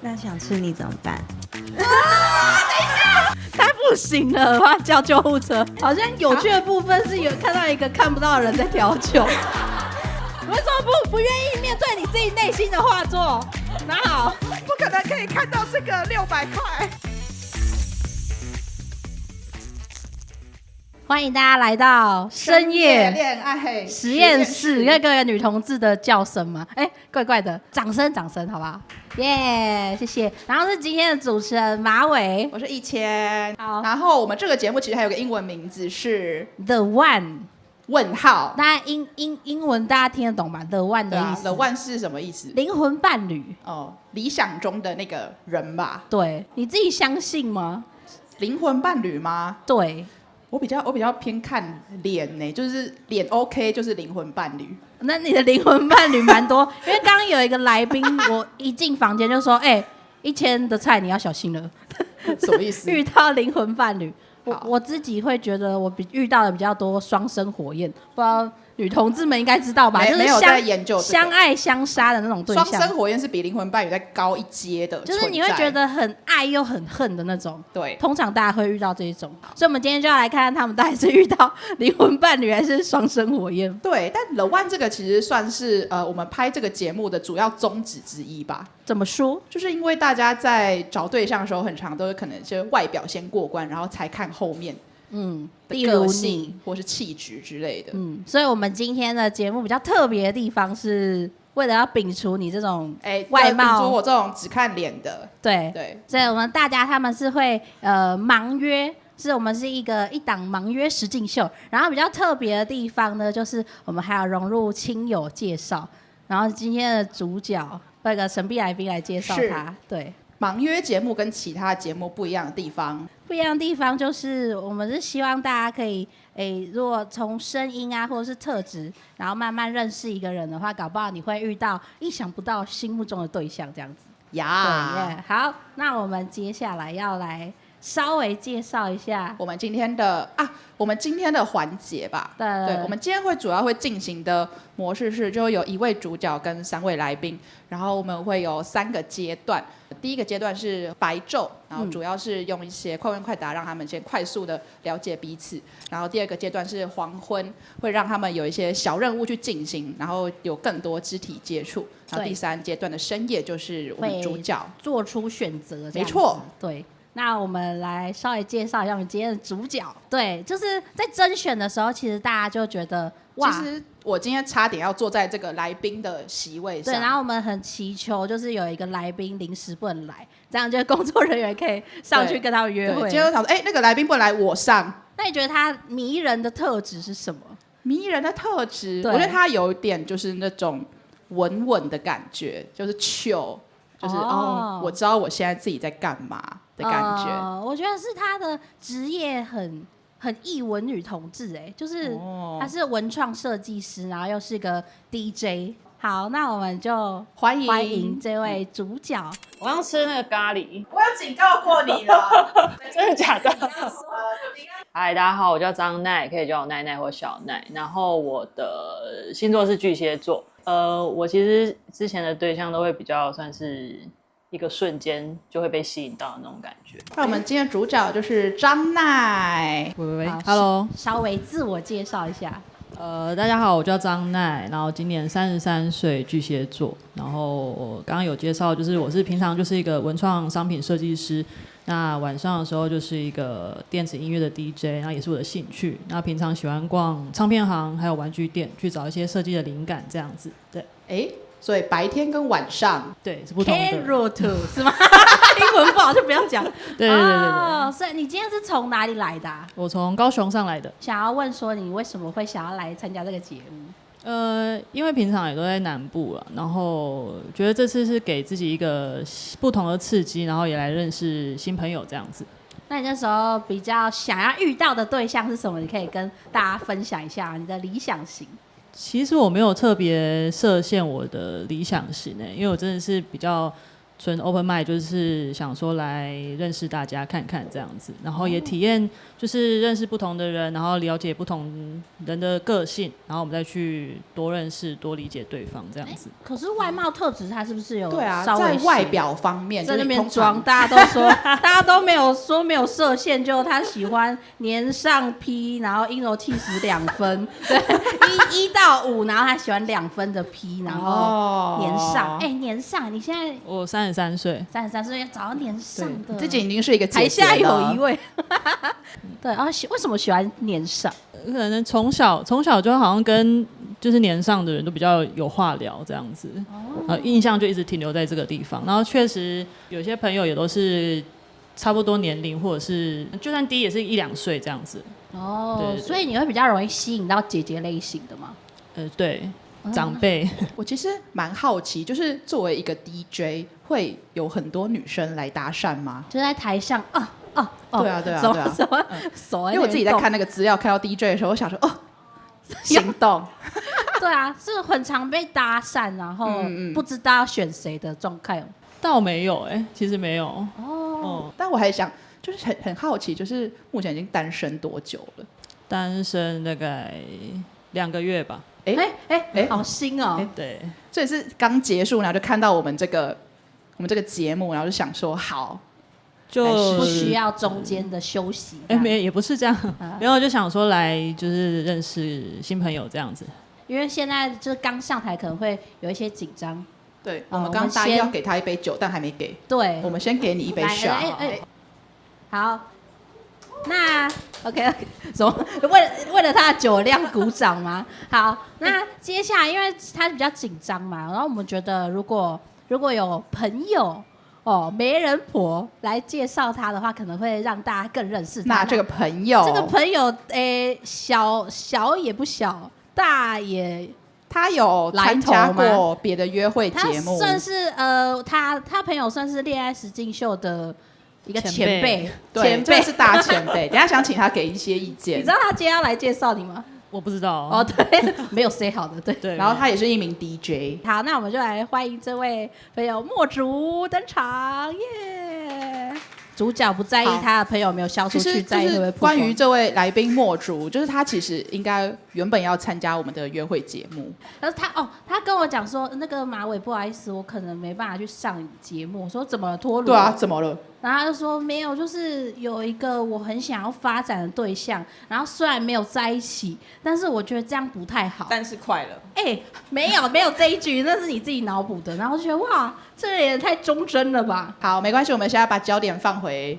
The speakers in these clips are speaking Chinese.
那想吃你怎么办？等一下，他不行了，我要叫救护车。好像有趣的部分是有看到一个看不到的人在调酒。你为什么不愿意面对你自己内心的画作？拿好，不可能可以看到这个600块。欢迎大家来到深夜恋爱实验室。那个女同志的叫声吗？怪怪的，掌声好不好？耶，谢谢。然后是今天的主持人马伟，我是1000。好，然后我们这个节目其实还有个英文名字是 The One。问号，大家英文大家听得懂吧 ？The One 的意思。The One 是什么意思？灵魂伴侣。哦，理想中的那个人吧。对，你自己相信吗？灵魂伴侣吗？对。我比较偏看脸呢，就是脸 OK 就是灵魂伴侣。那你的灵魂伴侣蛮多，因为刚刚有一个来宾，我一进房间就说：“1000的菜你要小心了。”什么意思？遇到灵魂伴侣，我自己会觉得我遇到的比较多双生火焰，不知道女同志们应该知道吧？没有在研究相爱相杀的那种对象。双生火焰是比灵魂伴侣再高一阶的，就是你会觉得很爱又很恨的那种。对，通常大家会遇到这一种，所以我们今天就要来看看他们到底是遇到灵魂伴侣还是双生火焰。对，但 The One 这个其实算是我们拍这个节目的主要宗旨之一吧。怎么说？就是因为大家在找对象的时候，很常都是可能是外表先过关，然后才看后面。例如你或是气质之类的。所以我们今天的节目比较特别的地方是为了要摒除你这种外貌，摒除我这种只看脸的。对，所以我们大家他们是会盲约。我们是一档盲约实境秀，然后比较特别的地方呢，就是我们还要融入亲友介绍，然后今天的主角有一个神秘来宾来介绍他。对，盲约节目跟其他节目不一样的地方，就是我们是希望大家可以如果从声音啊或者是特质，然后慢慢认识一个人的话，搞不好你会遇到意想不到心目中的对象这样子呀。对，好，那我们接下来要来稍微介绍一下我们今天的环节吧。对，我们今天主要会进行的模式是，就有1位主角跟3位来宾，然后我们会有3个阶段。第一个阶段是白昼，然后主要是用一些快问快答，让他们先快速的了解彼此。然后第二个阶段是黄昏，会让他们有一些小任务去进行，然后有更多肢体接触。然后第3阶段的深夜就是我们主角做出选择。没错，对。那我们来稍微介绍一下我们今天的主角。对，就是在甄选的时候，其实大家就觉得哇，其实我今天差点要坐在这个来宾的席位上。对，然后我们很祈求，就是有一个来宾临时不能来，这样就工作人员可以上去跟他们约会。今天我想说，那个来宾不能来，我上。那你觉得他迷人的特质是什么？迷人的特质，我觉得他有一点就是那种稳稳的感觉，就是chill。就是我知道我现在自己在干嘛的感觉。我觉得是他的职业很艺文女同志就是他是文创设计师，然后又是个 DJ。好，那我们就欢迎这位主角。我要吃那个咖喱。我有警告过你了。真的假的？嗨，大家好，我叫张奈，可以叫我奈奈或小奈。然后我的星座是巨蟹座。我其实之前的对象都会比较算是一个瞬间就会被吸引到的那种感觉。那我们今天的主角就是张奈。喂 ，Hello， 稍微自我介绍一下。大家好，我叫张奈，然后今年33岁，巨蟹座。然后我刚刚有介绍，就是我是平常就是一个文创商品设计师，那晚上的时候就是一个电子音乐的 DJ， 然后也是我的兴趣。那平常喜欢逛唱片行，还有玩具店，去找一些设计的灵感，这样子。对，所以白天跟晚上对是不同的。Carrot 是吗？英文不好就不要讲。对。所以你今天是从哪里来的我从高雄上来的。想要问说你为什么会想要来参加这个节目？因为平常也都在南部了，然后觉得这次是给自己一个不同的刺激，然后也来认识新朋友这样子。那你那时候比较想要遇到的对象是什么？你可以跟大家分享一下你的理想型。其实我没有特别设限我的理想型因为我真的是比较纯 open mind， 就是想说来认识大家看看这样子，然后也体验就是认识不同的人，然后了解不同人的个性，然后我们再去多认识多理解对方这样子。可是外貌特质它是不是有对啊，稍微在外表方面在那边装，大家都说大家都没有说没有设限，就他喜欢年上 P， 然后阴柔气质2分，对1到5，然后他喜欢2分的 P， 然后年上，年上，你现在我33岁，33岁要找到年上的，自己已经是一个姐姐了，台下有一位，对，然后为什么喜欢年上？可能从小就好像跟就是年上的人都比较有话聊这样子，印象就一直停留在这个地方。然后确实有些朋友也都是差不多年龄，或者是就算低也是1-2岁这样子。对，所以你会比较容易吸引到姐姐类型的吗？对，长辈。我其实蛮好奇，就是作为一个 DJ， 会有很多女生来搭讪吗？就在台上对啊，什么手？因为我自己在看那个资料，看到 DJ 的时候，我想说心动。对啊，是很常被搭讪，然后不知道要选谁的状态。倒没有其实没有但我还想，就是很好奇，就是目前已经单身多久了？单身大概2个月吧。好新哦！对，这也是刚结束，然后就看到我们这个节目，然后就想说好。就不需要中间的休息。也不是这样，然后就想说来就是认识新朋友这样子。因为现在就是刚上台，可能会有一些紧张。对，我们刚答应要给他一杯酒，但还没给。对，我们先给你一杯 shot。好，那 OK， 什么？为了他的酒量鼓掌吗？好，那接下来因为他比较紧张嘛，然后我们觉得如果有朋友。媒人婆来介绍他的话，可能会让大家更认识他。那这个朋友，小也不小，大也，他有参加过别的约会节目，他算是他朋友算是恋爱实境秀的一个前辈，对，真的是大前辈。等一下想请他给一些意见。你知道他今天要来介绍你吗？我不知道对，没有 say 好的，对。然后他也是一名 DJ。好，那我们就来欢迎这位朋友墨竹登场，耶！主角不在意他的朋友没有消出去，在意会不会曝光。关于这位来宾墨竹，就是他其实应该原本要参加我们的约会节目，但是他跟我讲说，那个马尾不好意思，我可能没办法去上节目。我说怎么了，脱乳？对啊，怎么了？然后他就说没有，就是有一个我很想要发展的对象，然后虽然没有在一起，但是我觉得这样不太好。但是快乐。没有这一句，那是你自己脑补的。然后就觉得哇，这个也太忠贞了吧。好，没关系，我们现在把焦点放回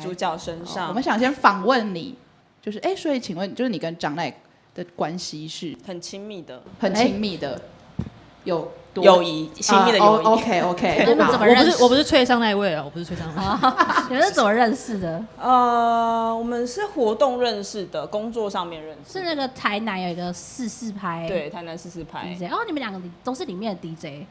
主角身上。我们想先访问你，就是所以请问，就是你跟张奈的关系是很亲密的，很亲密的，有友谊，亲密的友谊。OK， 你们怎么认识？我不是翠上那一位啊，我不是翠上那一位。你们是怎么认识的？我们是活动认识的，工作上面认识。是那个台南有一个44拍，对，台南44拍 DJ。你们两个都是里面的 DJ。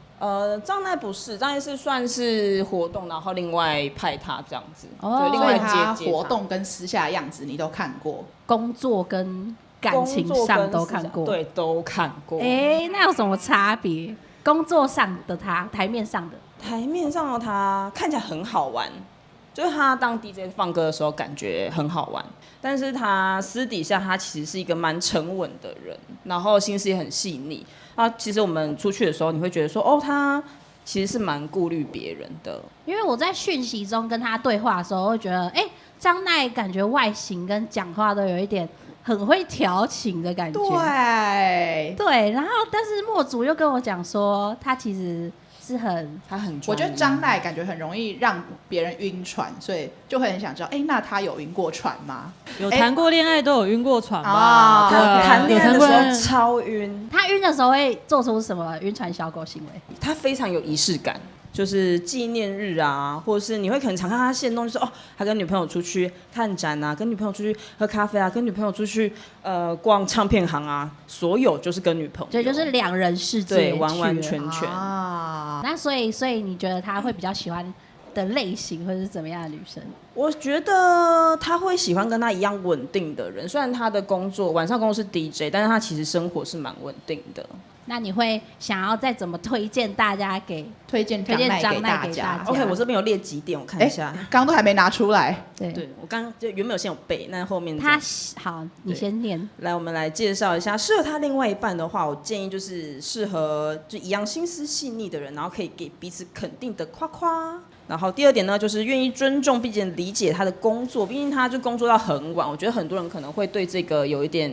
张奈不是，张奈是算是活动，然后另外派他这样子。对，另外他活动跟私下的样子你都看过，工作跟感情上都看过，对，都看过。那有什么差别？工作上的他，台面上的他看起来很好玩，就是他当 DJ 放歌的时候感觉很好玩，但是他私底下他其实是一个蛮沉稳的人，然后心思也很细腻。其实我们出去的时候，你会觉得说，他其实是蛮顾虑别人的。因为我在讯息中跟他对话的时候，会觉得，张奈感觉外形跟讲话都有一点很会调情的感觉。对，然后但是墨竹又跟我讲说，他其实是他很专一。我觉得张奈感觉很容易让别人晕船，所以就会很想知道，那他有晕过船吗？有谈过恋爱都有晕过船吧？谈恋爱的时候超晕。他晕的时候会做出什么晕船小狗行为？他非常有仪式感。就是纪念日啊，或者是你会可能常看他限动，就是他跟女朋友出去看展啊，跟女朋友出去喝咖啡啊，跟女朋友出去逛唱片行啊，所有就是跟女朋友，对，就是两人世界，对，完完全全那所以你觉得他会比较喜欢的类型会是怎么样的女生？我觉得他会喜欢跟他一样稳定的人，虽然他的工作晚上工作是 DJ， 但是他其实生活是蛮稳定的。那你会想要再怎么推荐大家推荐张奈给大家 ？OK， 我这边有列几点，我看一下。刚刚都还没拿出来。对，我刚就原本有先有背，那后面好，你先念。来，我们来介绍一下，适合他另外一半的话，我建议就是适合就一样心思细腻的人，然后可以给彼此肯定的夸夸。然后第二点呢，就是愿意尊重并且理解他的工作，毕竟他就工作到很晚，我觉得很多人可能会对这个有一点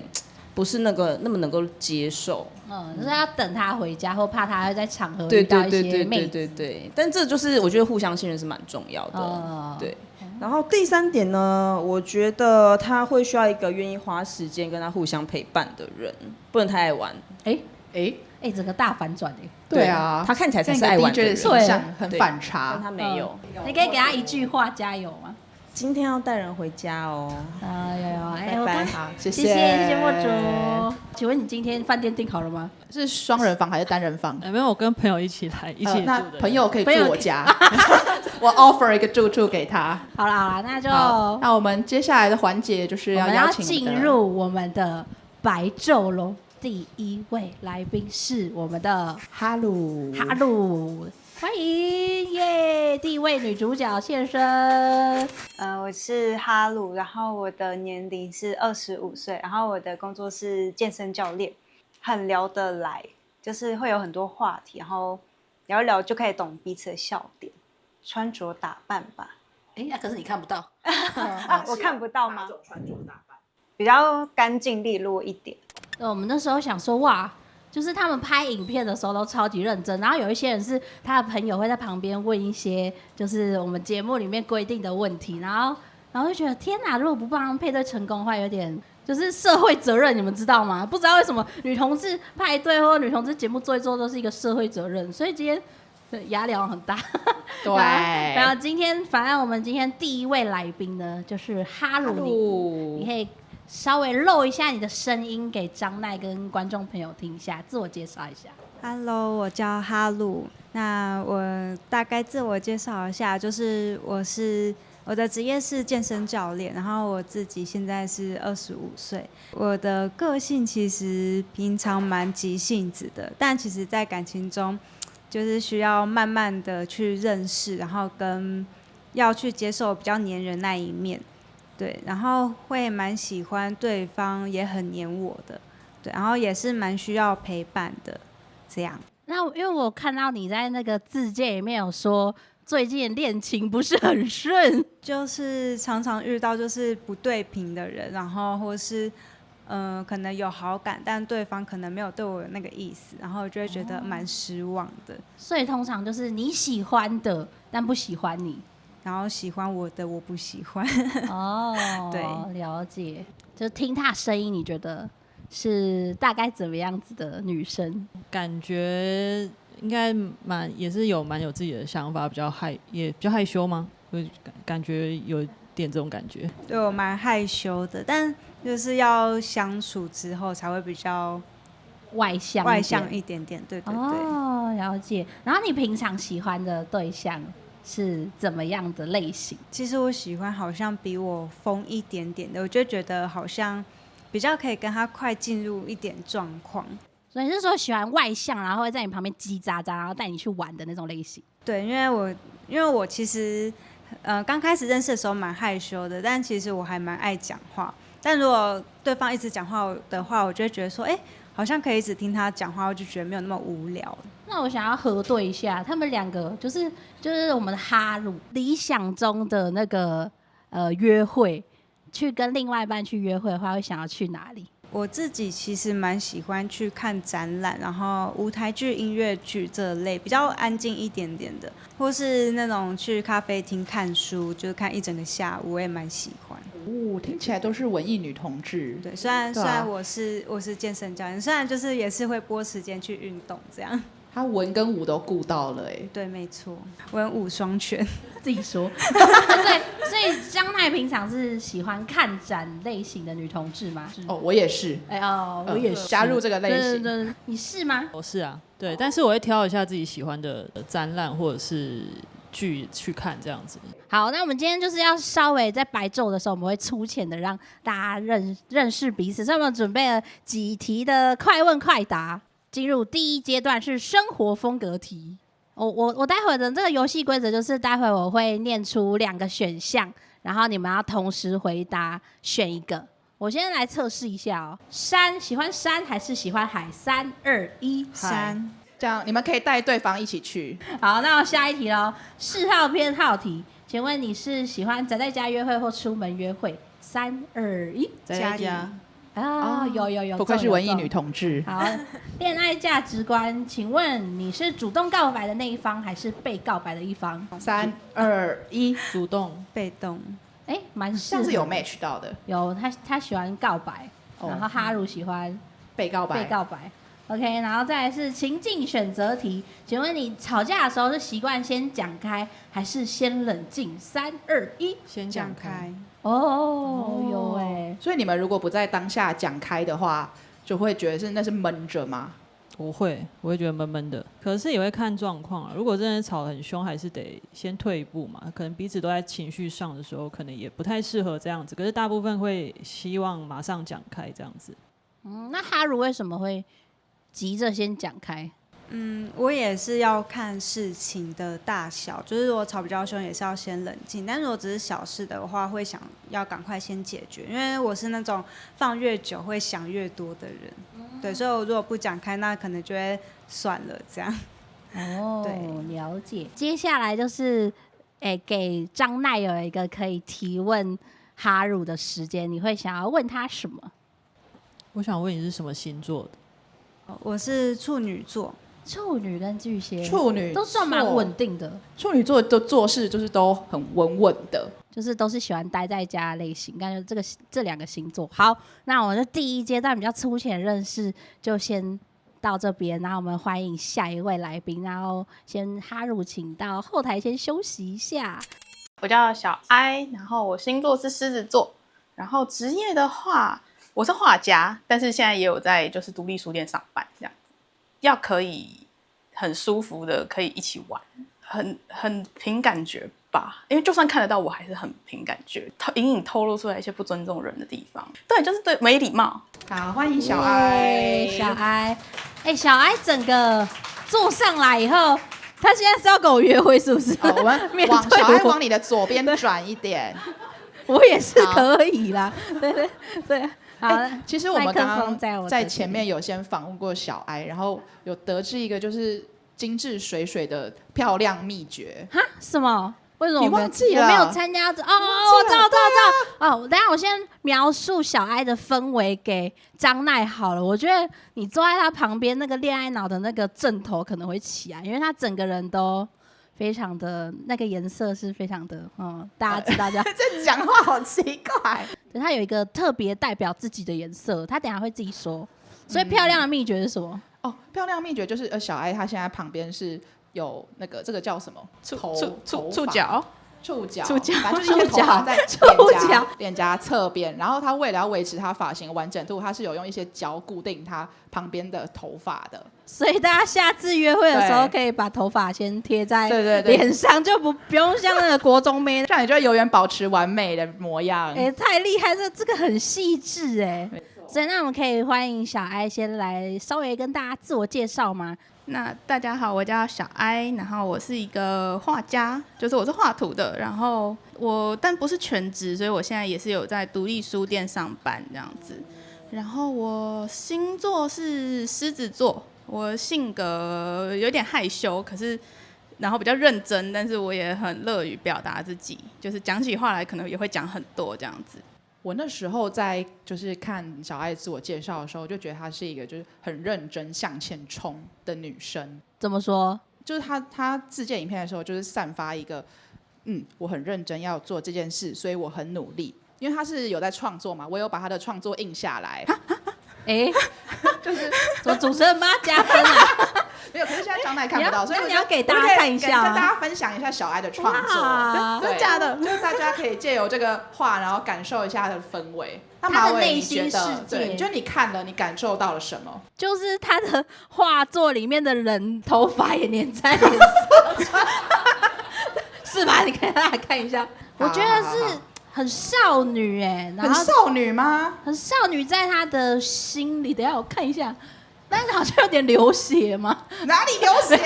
不是那么能够接受。就是要等他回家，或怕他会在场合遇到一些妹子。对，但这就是我觉得互相信任是蛮重要的。对。然后第三点呢，我觉得他会需要一个愿意花时间跟他互相陪伴的人，不能太爱玩。整个大反转对啊，他看起来才是爱玩的人，形象很反差，但他没有。你可以给他一句话加油吗？今天要带人回家哦。拜拜。好，谢谢莫主。请问你今天饭店订好了吗？是双人房还是单人房？没有，我跟朋友一起来，一起住的。那朋友可以住我家，我 offer 一个住处给他。好啦，那就那我们接下来的环节就是要邀请进入我们的白昼喽。第一位来宾是我们的哈鲁，欢迎耶！第一位女主角现身。我是哈鲁，然后我的年龄是25岁，然后我的工作是健身教练，很聊得来，就是会有很多话题，然后聊一聊就可以懂彼此的笑点，穿着打扮吧。可是你看不到我看不到吗？穿着打扮比较干净利落一点。我们那时候想说，哇，就是他们拍影片的时候都超级认真，然后有一些人是他的朋友会在旁边问一些就是我们节目里面规定的问题，然后就觉得天哪，如果不帮他们配对成功的话，有点就是社会责任，你们知道吗？不知道为什么女同志派对或女同志节目做一做都是一个社会责任，所以今天压力很大。对，然后反正我们今天第一位来宾呢，就是哈鲁，你可以稍微露一下你的声音给张奈跟观众朋友听一下，自我介绍一下。Hello， 我叫哈鲁。那我大概自我介绍一下，就是我的职业是健身教练，然后我自己现在是25岁。我的个性其实平常蛮急性子的，但其实在感情中就是需要慢慢的去认识，然后要去接受比较黏人那一面。对，然后会蛮喜欢对方也很黏我的，对，然后也是蛮需要陪伴的，这样。那因为我看到你在那个自介里面有说，最近恋情不是很顺，就是常常遇到就是不对频的人，然后或是可能有好感，但对方可能没有对我有那个意思，然后就会觉得蛮失望的。所以通常就是你喜欢的，但不喜欢你。然后喜欢我的我不喜欢。对，了解。就听她声音，你觉得是大概怎么样子的女生？感觉应该也是蛮有自己的想法，也比较害羞吗？感觉有点这种感觉。对，我蛮害羞的，但就是要相处之后才会比较外向一点点。对。了解。然后你平常喜欢的对象是怎么样的类型？其实我喜欢好像比我疯一点点的，我就觉得好像比较可以跟他快进入一点状况。所以你是说喜欢外向，然后会在你旁边叽喳喳，然后带你去玩的那种类型？对，因为我其实刚开始认识的时候蛮害羞的，但其实我还蛮爱讲话。但如果对方一直讲话的话，我就会觉得说，好像可以一直听他讲话，我就觉得没有那么无聊。那我想要核对一下，他们两个就是我们的哈鲁理想中的那个约会，去跟另外一半去约会的话，会想要去哪里？我自己其实蛮喜欢去看展览，然后舞台剧、音乐剧这类比较安静一点点的，或是那种去咖啡厅看书，就是看一整个下午，我也蛮喜欢。听起来都是文艺女同志。对，虽然我是健身教练，虽然就是也是会拨时间去运动这样。他文跟武都顾到了对，没错，文武双全。自己说。所以张奈平常是喜欢看展类型的女同志吗？我也是。我也是加入这个类型。对，你是吗？我是啊，对，但是我会挑一下自己喜欢的展览或者是剧去看这样子。好，那我们今天就是要稍微在白昼的时候，我们会粗浅的让大家认识彼此，所以我们准备了几题的快问快答。进入第一阶段是生活风格题。我待会的这个游戏规则就是待会我会念出2个选项，然后你们要同时回答，选一个。我先来测试一下哦。山，喜欢山还是喜欢海？3、2、1，山。这样你们可以带对方一起去。好，那我下一题喽。嗜好偏好题，请问你是喜欢宅在家约会或出门约会？3、2、1，宅在家。啊，有，不愧是文艺女同志。好，恋爱价值观，请问你是主动告白的那一方，还是被告白的一方？3、2、1，主动。被动。哎，蛮像是有 match 到的。有，他喜欢告白，然后哈鲁喜欢被告白。OK， 然后再来是情境选择题，请问你吵架的时候是习惯先讲开，还是先冷静？3、2、1，先讲开。哦，有哎。所以你们如果不在当下讲开的话，就会觉得那是闷着吗？我会觉得闷闷的，可是也会看状况啊。如果真的吵得很凶，还是得先退一步嘛。可能彼此都在情绪上的时候，可能也不太适合这样子。可是大部分会希望马上讲开这样子。那哈鲁为什么会急着先讲开？我也是要看事情的大小，就是如果吵比较凶，也是要先冷静。但如果只是小事的话，会想要赶快先解决，因为我是那种放越久会想越多的人。对，所以我如果不讲开，那可能就会算了这样。对，了解。接下来就是给张奈有一个可以提问哈鲁的时间，你会想要问他什么？我想问你是什么星座的？我是处女座。处女跟巨蟹，处女都算蛮稳定的。处女座的做事就是都很稳稳的，就是都是喜欢待在家的类型。感觉这2个星座。好，那我的第一阶段比较粗浅认识就先到这边，然后我们欢迎下一位来宾，然后先哈鲁请到后台先休息一下。我叫小哀，然后我星座是狮子座，然后职业的话我是画家，但是现在也有在就是独立书店上班这样。要可以很舒服的可以一起玩，很凭感觉吧，因为就算看得到我还是很凭感觉，隐隐透露出来一些不尊重人的地方。对，就是对没礼貌。好，欢迎小哀。小哀整个坐上来以后，他现在是要跟我约会是不是？我们小哀往你的左边转一点。我也是可以啦，对。好，其实我们刚刚在前面有先访问过小哀，然后有得知一个就是精致水水的漂亮秘诀。哈？什么？为什么你忘记了？我没有参加。我知道。哦，等一下我先描述小哀的氛围给张奈好了。我觉得你坐在他旁边，那个恋爱脑的那个阵头可能会起来，因为他整个人都非常的那个颜色是非常的，大家知道这样。这讲话好奇怪。他有一个特别代表自己的颜色，他等一下会自己说。所以漂亮的秘诀是什么？漂亮的秘诀就是小哀他现在旁边是有那个这个叫什么？触角。反正就是一些头发在脸颊侧边，然后他为了要维持他发型完整度，他是有用一些胶固定他旁边的头发的。所以大家下次约会的时候，可以把头发先贴在脸上，就不用像那个国中妹，这样你就会永远保持完美的模样。太厉害，这个很细致所以那我们可以欢迎小哀先来稍微跟大家自我介绍吗？那大家好，我叫小哀，然后我是一个画家，就是我是画图的，然后但不是全职，所以我现在也是有在独立书店上班这样子。然后我星座是狮子座，我性格有点害羞，可是然后比较认真，但是我也很乐于表达自己，就是讲起话来可能也会讲很多这样子。我那时候在就是看小哀自我介绍的时候，就觉得她是一个就是很认真向前冲的女生。怎么说？就是她自荐影片的时候，就是散发一个我很认真要做这件事，所以我很努力。因为她是有在创作嘛，我有把她的创作印下来。就是主持人帮她加分啊。没有，可是现在张奈看不到，所以你要给大家看一下，跟大家分享一下小哀的创作。真的假的？就是大家可以借由这个画，然后感受一下它的氛围。他的内心世界，就你看了，你感受到了什么？就是他的画作里面的人头发也粘在脸上，是吧？你给大家看一下，我觉得是很少女很少女吗？很少女，在她的心里。等一下我看一下。但是好像有点流血吗？哪里流血？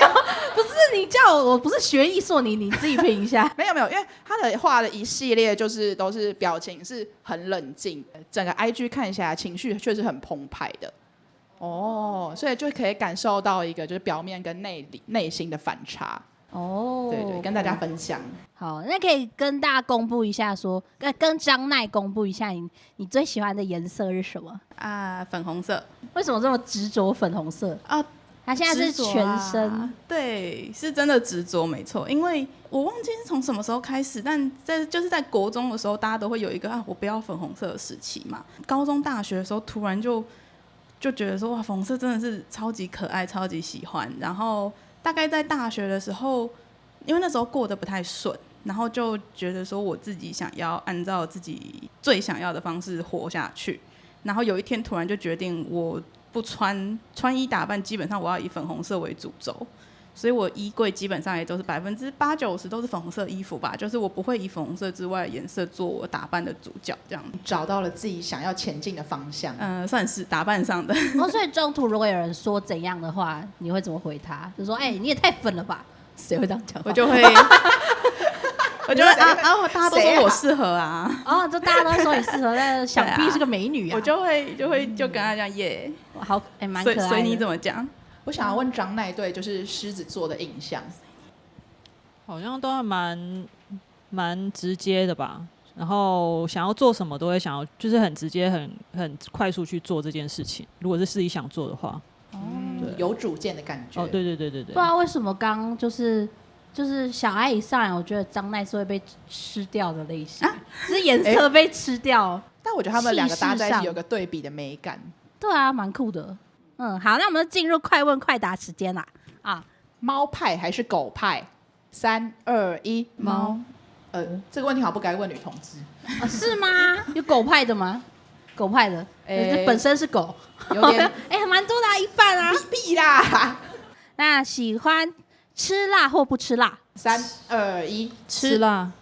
不是你叫我不是学艺术，你自己评一下。没有，因为他的画的一系列就是都是表情是很冷静，整个 IG 看起来情绪却是很澎湃的。哦，所以就可以感受到一个就是表面跟内心的反差。哦，对，跟大家分享。好，那可以跟大家公布一下说，跟张奈公布一下你最喜欢的颜色是什么啊？粉红色。为什么这么执着粉红色啊？他现在是全身，对，是真的执着，没错。因为我忘记是从什么时候开始，但就是在国中的时候，大家都会有一个我不要粉红色的时期嘛。高中、大学的时候，突然就觉得说哇，粉红色真的是超级可爱，超级喜欢。然后大概在大学的时候，因为那时候过得不太顺，然后就觉得说我自己想要按照自己最想要的方式活下去。然后有一天突然就决定我不穿衣打扮，基本上我要以粉红色为主轴，所以我衣柜基本上也都是80%-90%都是粉红色衣服吧，就是我不会以粉红色之外的颜色做我打扮的主角，这样找到了自己想要前进的方向。算是打扮上的。所以中途如果有人说怎样的话，你会怎么回他？就说你也太粉了吧？谁会这样讲？我就会大家都说我适合啊。就大家都说你适合，但想必是个美女啊。我就跟他讲耶，好，蛮可爱的。随你怎么讲。我想要问张奈对就是狮子座的印象，好像都还蛮直接的吧。然后想要做什么都会想要，就是很直接、很快速去做这件事情。如果是自己想做的话，有主见的感觉。对。不知道为什么刚就是小爱一上来，我觉得张奈是会被吃掉的类型，是颜色被吃掉。但我觉得他们两个搭在一起有个对比的美感。对啊，蛮酷的。好，那我们就进入快问快答时间啦。猫派还是狗派？3、2、1，猫。这个问题好不该问女同志。是吗？有狗派的吗？狗派的，本身是狗，有点蛮多的，一半啊。屁啦！那喜欢吃辣或不吃辣？3、2、1，吃辣。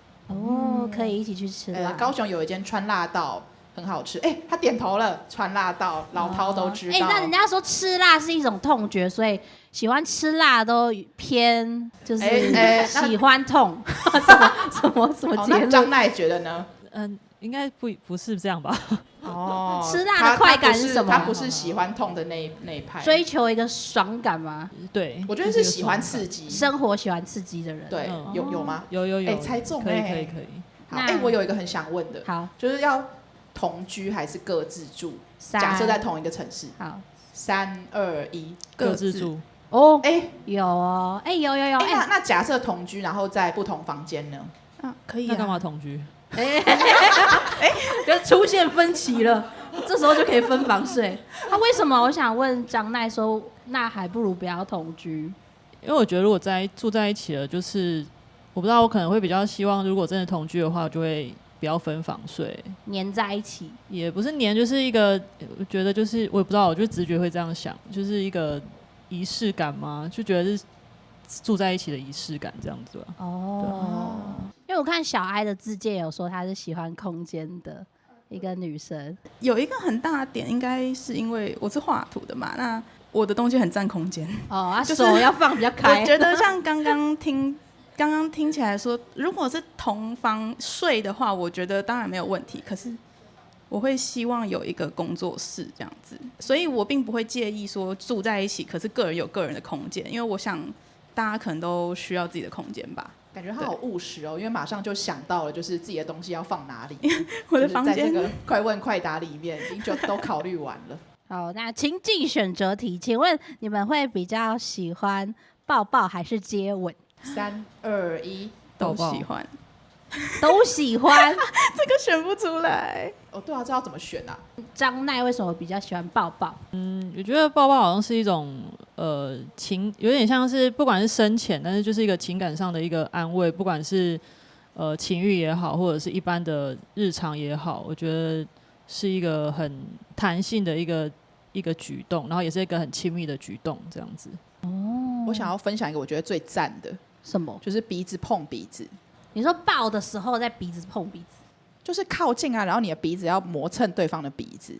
可以一起去吃辣。高雄有一间川辣道很好吃，他点头了，川辣道老饕都知道。那人家说吃辣是一种痛觉，所以喜欢吃辣都偏就是喜欢痛。什么结论？那张奈觉得呢？应该不是这样吧？吃辣的快感是什么？他不是喜欢痛的那一派，追求一个爽感吗？对，我觉得是喜欢刺激，生活喜欢刺激的人。对，有吗？有，猜中可以。好，我有一个很想问的，好，就是要同居还是各自住？假设在同一个城市。好，3、2、1，各自住。有哦，有。那假设同居，然后在不同房间呢？可以。那干嘛同居？就出现分歧了，这时候就可以分房睡。为什么？我想问张奈说，那还不如不要同居。因为我觉得如果住在一起了，就是我不知道，我可能会比较希望，如果真的同居的话，我就会不要分房睡，黏在一起。也不是黏，就是一个，我觉得就是我也不知道，我就直觉会这样想，就是一个仪式感嘛，就觉得是住在一起的仪式感这样子吧。因为我看小哀的自介有说她是喜欢空间的一个女生。有一个很大的点，应该是因为我是画图的嘛，那我的东西很占空间。就是手要放比较开。我觉得像刚刚听起来说，如果是同房睡的话，我觉得当然没有问题。可是我会希望有一个工作室这样子，所以我并不会介意说住在一起，可是个人有个人的空间，因为我想大家可能都需要自己的空间吧。感觉他好务实哦，因为马上就想到了，就是自己的东西要放哪里。我的房间在这个快问快答里面已经就都考虑完了。好，那情境选择题，请问你们会比较喜欢抱抱还是接吻？3、2、1，都喜欢。都喜欢，这个选不出来。对啊，这要怎么选啊？张奈为什么比较喜欢抱抱？我觉得抱抱好像是一种有点像是不管是深浅，但是就是一个情感上的一个安慰，不管是情欲也好，或者是一般的日常也好，我觉得是一个很弹性的一个举动，然后也是一个很亲密的举动，这样子。我想要分享一个我觉得最赞的，什么？就是鼻子碰鼻子。你说抱的时候在鼻子碰鼻子，就是靠近啊，然后你的鼻子要磨蹭对方的鼻子，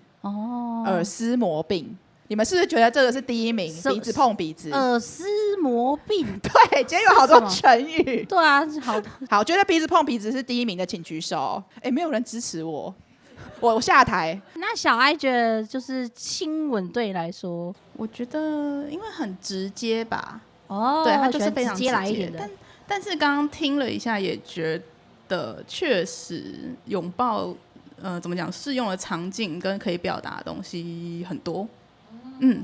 耳丝磨鬓，你们是不是觉得这个是第一名？鼻子碰鼻子，耳丝膜病。对，今天有好多成语。对啊，好，觉得鼻子碰鼻子是第一名的，请举手。哎，没有人支持我，我下台。那小艾觉得就是亲吻对你来说，我觉得因为很直接吧。哦，对，它就是非常直接来一点的。但是刚刚听了一下，也觉得确实拥抱，怎么讲，适用的场景跟可以表达的东西很多。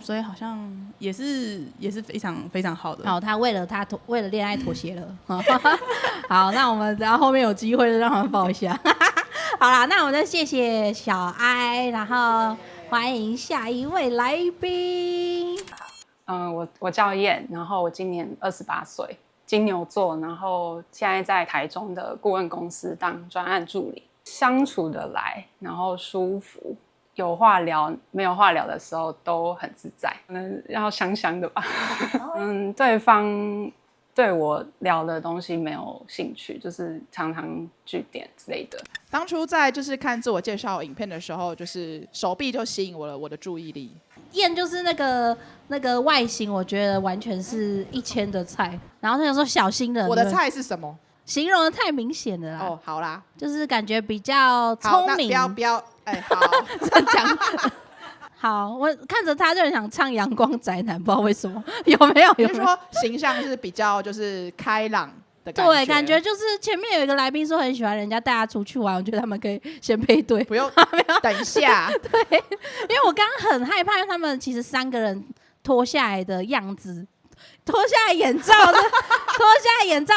所以好像也是非常非常好的。好，他为了恋爱妥协了。好，那我们等到后面有机会就让他们抱一下。好啦，那我们就谢谢小艾，然后欢迎下一位来宾。我叫燕，然后我今年28岁，金牛座，然后现在在台中的顾问公司当专案助理，相处得来，然后舒服。有话聊没有话聊的时候都很自在，可能要香香的吧。对方对我聊的东西没有兴趣，就是常常句点之类的。当初在就是看自我介绍影片的时候，就是手臂就吸引我的注意力。燕就是那个外形，我觉得完全是1000的菜。然后他就说小心的，我的菜是什么？形容的太明显了啦。哦，好啦，就是感觉比较聪明。不要，好，这样讲。好，我看着他就很想唱阳光宅男，不知道为什么。有没有？就是说形象是比较就是开朗的感觉。对，感觉就是前面有一个来宾说很喜欢人家带他出去玩，我觉得他们可以先配对。不用，等一下。对，因为我刚刚很害怕，因为他们其实3个人脱下来的样子。脱下来眼罩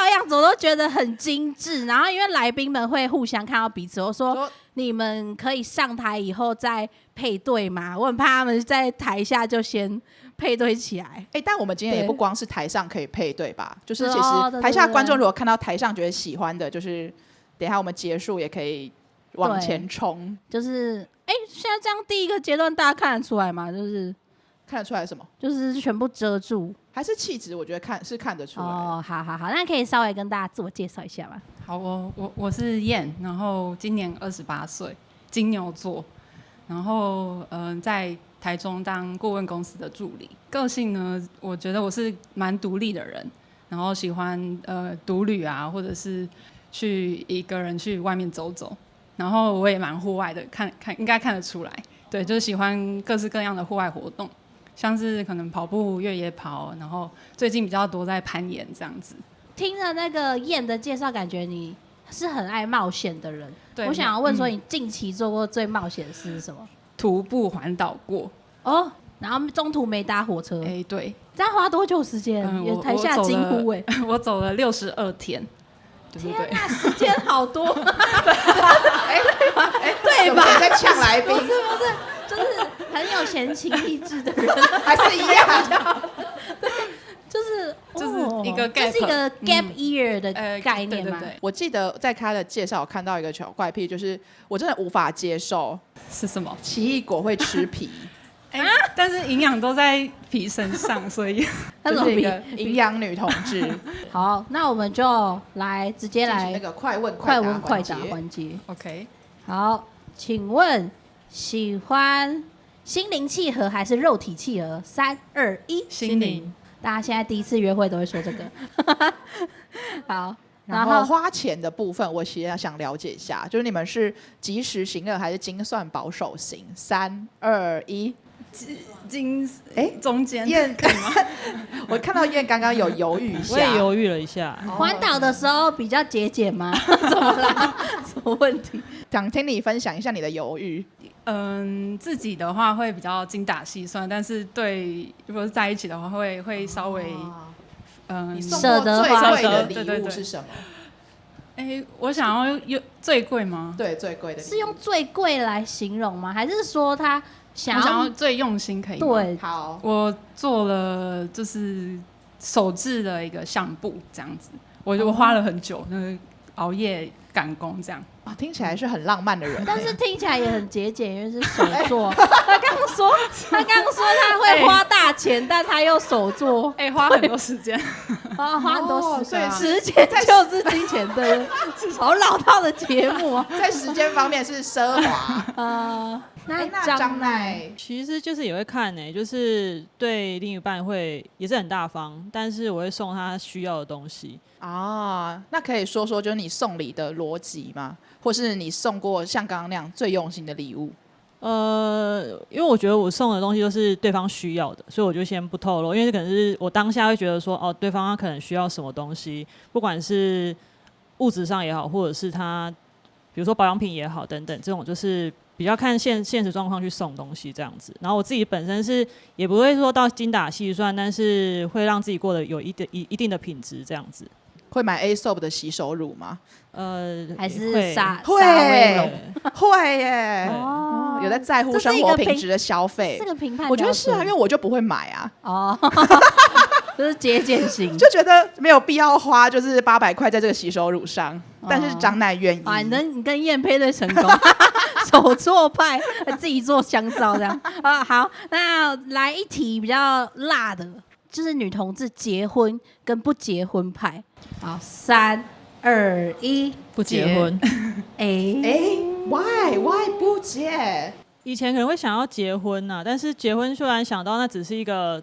的样子，我都觉得很精致。然后因为来宾们会互相看到彼此，我说你们可以上台以后再配对吗？我很怕他们在台下就先配对起来。但我们今天也不光是台上可以配对吧，就是其实台下观众如果看到台上觉得喜欢的，就是等一下我们结束也可以往前冲。就是现在这样第一个阶段大家看得出来吗？就是看得出来什么？就是全部遮住。还是气质，我觉得看得出来。哦，好，那可以稍微跟大家自我介绍一下吗？好，我是燕，然后今年28岁，金牛座，然后在台中当顾问公司的助理。个性呢，我觉得我是蛮独立的人，然后喜欢独旅啊，或者是去一个人去外面走走。然后我也蛮户外的，看应该看得出来，对，就是喜欢各式各样的户外活动。像是可能跑步、越野跑，然后最近比较多在攀岩这样子。听了那个燕的介绍，感觉你是很爱冒险的人。对，我想要问说，你近期做过最冒险的事是什么？徒步环岛过。哦，然后中途没搭火车。对。这样花多久时间？台下惊呼我走了62天。天哪，时间好多。对吧？在抢来宾？不是，就是很有闲情逸致的人，还是一样。对，就是一个 gap， 这是一个 gap year 的概念嘛？我记得在他的介绍，我看到一个小怪癖，就是我真的无法接受是什么？奇异果会吃皮。但是营养都在皮身上，所以就是一个营养女同志。好，那我们就直接来那个快问快答环节。OK， 好，请问喜欢心灵契合还是肉体契合？3、2、1，心灵。大家现在第一次约会都会说这个。好，然后花钱的部分，我其实想了解一下，就是你们是及时行乐还是精算保守型？3、2、1。中间燕可以吗？我看到燕刚刚有犹豫一下，我也犹豫了一下。环岛的时候比较节俭吗？怎么啦？什么问题？想听你分享一下你的犹豫。自己的话会比较精打细算，但是如果是在一起的话，会稍微你送过最贵的礼物是什么？我想要最贵吗？对，最贵的是用最贵来形容吗？还是说他我想要最用心，可以吗？对，好，我做了就是手制的一个相簿，这样子，我花了很久，熬夜赶工这样。听起来是很浪漫的人，但是听起来也很节俭，因为是手做。他刚刚说他会花大钱，但他又手做，花很多时间，花很多时间，所以时间就是金钱的，好老套的节目啊。在时间方面是奢华。那张奈其实就是也会看就是对另一半也是很大方，但是我会送他需要的东西。那可以说说就是你送礼的逻辑吗？或是你送过像刚刚那样最用心的礼物？因为我觉得我送的东西都是对方需要的，所以我就先不透露，因为可能是我当下会觉得说，对方他可能需要什么东西，不管是物质上也好，或者是他比如说保养品也好等等，这种就是比较看现实状况去送东西这样子。然后我自己本身是也不会说到精打细算，但是会让自己过得有一定的品质这样子。会买 Aesop 的洗手乳吗？还是沙会耶。有在乎生活品质的消费。这个评判我觉得是啊，因为我就不会买啊。就是节俭型，就觉得没有必要花就是800块在这个洗手乳上。但是张奈愿意。你跟燕配对成功，手做派，自己做香皂这样。好，那来一题比较辣的，就是女同志结婚跟不结婚派。好，3、2、1，不结婚。Why 不结？以前可能会想要结婚但是结婚虽然想到那只是一个，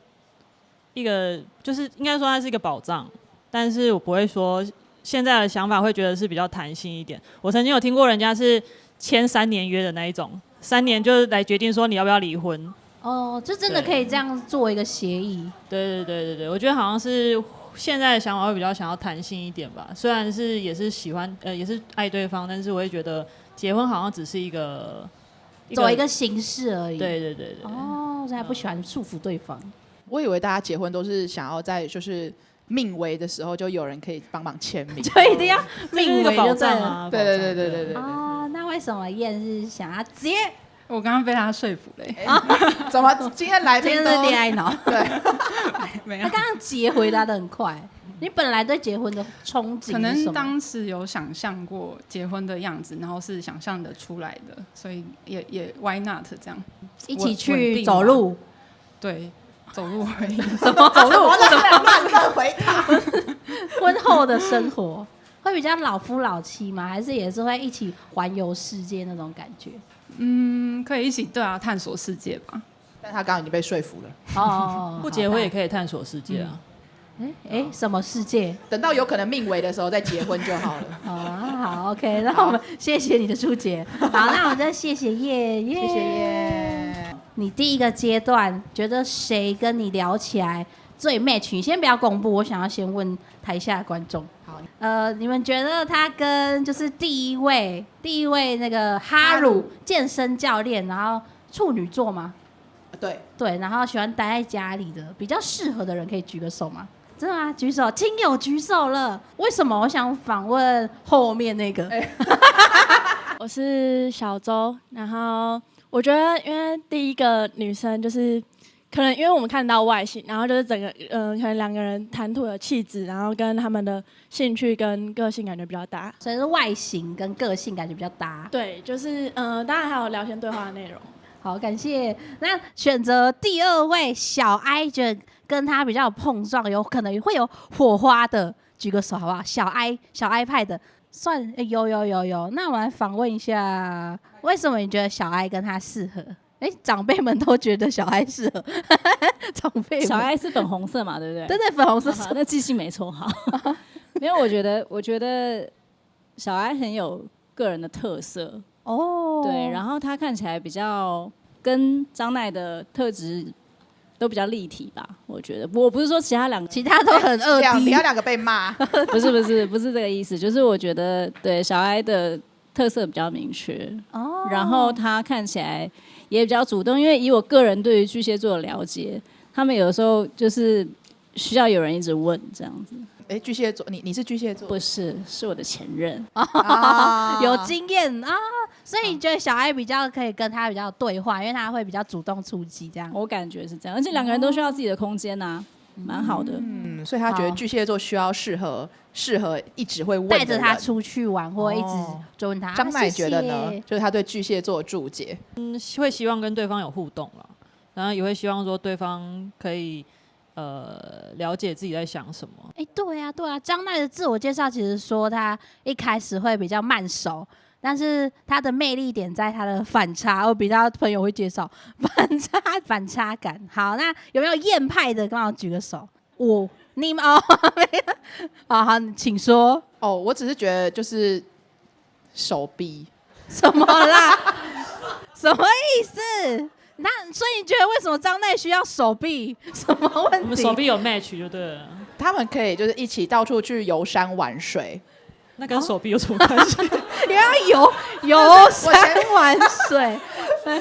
就是应该说它是一个保障，但是我不会说现在的想法会觉得是比较弹性一点。我曾经有听过人家是签3年约的那一种，3年就是来决定说你要不要离婚。就真的可以这样做一个协议。对，我觉得好像是现在的想法会比较想要弹性一点吧。虽然是也是喜欢也是爱对方，但是我会觉得结婚好像只是走一个形式而已。对。所以还不喜欢束缚对方。我以为大家结婚都是想要在就是命危的时候就有人可以帮忙签名，就一定要命危就对了。对。那为什么燕是想要结？我刚刚被他说服了。怎么今天来宾今天是恋爱脑？对，没有。他刚刚结回答的很快。你本来对结婚的憧憬是什么？可能当时有想象过结婚的样子，然后是想象的出来的，所以也 why not 这样一起去走路？对，走路而已。什么走路？乱回答。婚后的生活会比较老夫老妻吗？还是也是会一起环游世界那种感觉？可以一起探索世界吧。但他刚刚已经被说服了。不结婚也可以探索世界啊。什么世界？等到有可能命危的时候再结婚就好了。好 ，OK， 那我们谢谢你的注解。好，那我们再谢谢叶，谢谢叶。你第一个阶段觉得谁跟你聊起来最 match？ 你先不要公布，我想要先问台下的观众。好，你们觉得他跟就是第一位那个哈鲁健身教练，然后处女座吗？对，然后喜欢待在家里的，比较适合的人可以举个手吗？真的吗？举手，亲友举手了。为什么？我想访问后面那个。我是小周，然后我觉得，因为第一个女生就是可能因为我们看到外形，然后就是整个可能2个人谈吐的气质，然后跟他们的兴趣跟个性感觉比较搭，所以是外形跟个性感觉比较搭。对，就是当然还有聊天对话的内容。好，感谢。那选择第2位小哀，觉得跟他比较有碰撞，有可能会有火花的，举个手好不好？小哀派的，算有。那我们来访问一下，为什么你觉得小哀跟他适合？长辈们都觉得小哀适合。长辈们，小哀是粉红色嘛，对不对？对，粉红色。那记性没错，好。没有，我觉得小哀很有个人的特色。对，然后他看起来比较跟张奈的特质都比较立体吧，我觉得。我不是说其他都很二 D， 其他2个被骂。不是这个意思，就是我觉得对小哀的特色比较明确。然后他看起来也比较主动，因为以我个人对于巨蟹座的了解，他们有的时候就是需要有人一直问这样子。巨蟹座，你是巨蟹座？不是，是我的前任。有经验啊，所以你觉得小哀比较可以跟他比较对话，因为他会比较主动出击这样。我感觉是这样，而且2个人都需要自己的空间啊。蛮好的。所以他觉得巨蟹座需要适合一直会问的人，带着他出去玩，或一直就问他。张乃觉得呢？就是他对巨蟹座的注解，会希望跟对方有互动啦，然后也会希望说对方可以了解自己在想什么。对啊，张乃的自我介绍其实说他一开始会比较慢熟，但是他的魅力点在他的反差，我比他朋友会介绍反差感。好，那有没有艳派的？刚好举个手。你们没有。好，请说。我只是觉得就是手臂。什么啦？什么意思？所以你觉得为什么张乃需要手臂？什么问题？我们手臂有 match 就对了。他们可以就是一起到处去游山玩水。那跟手臂有什么关系？你要游山玩水。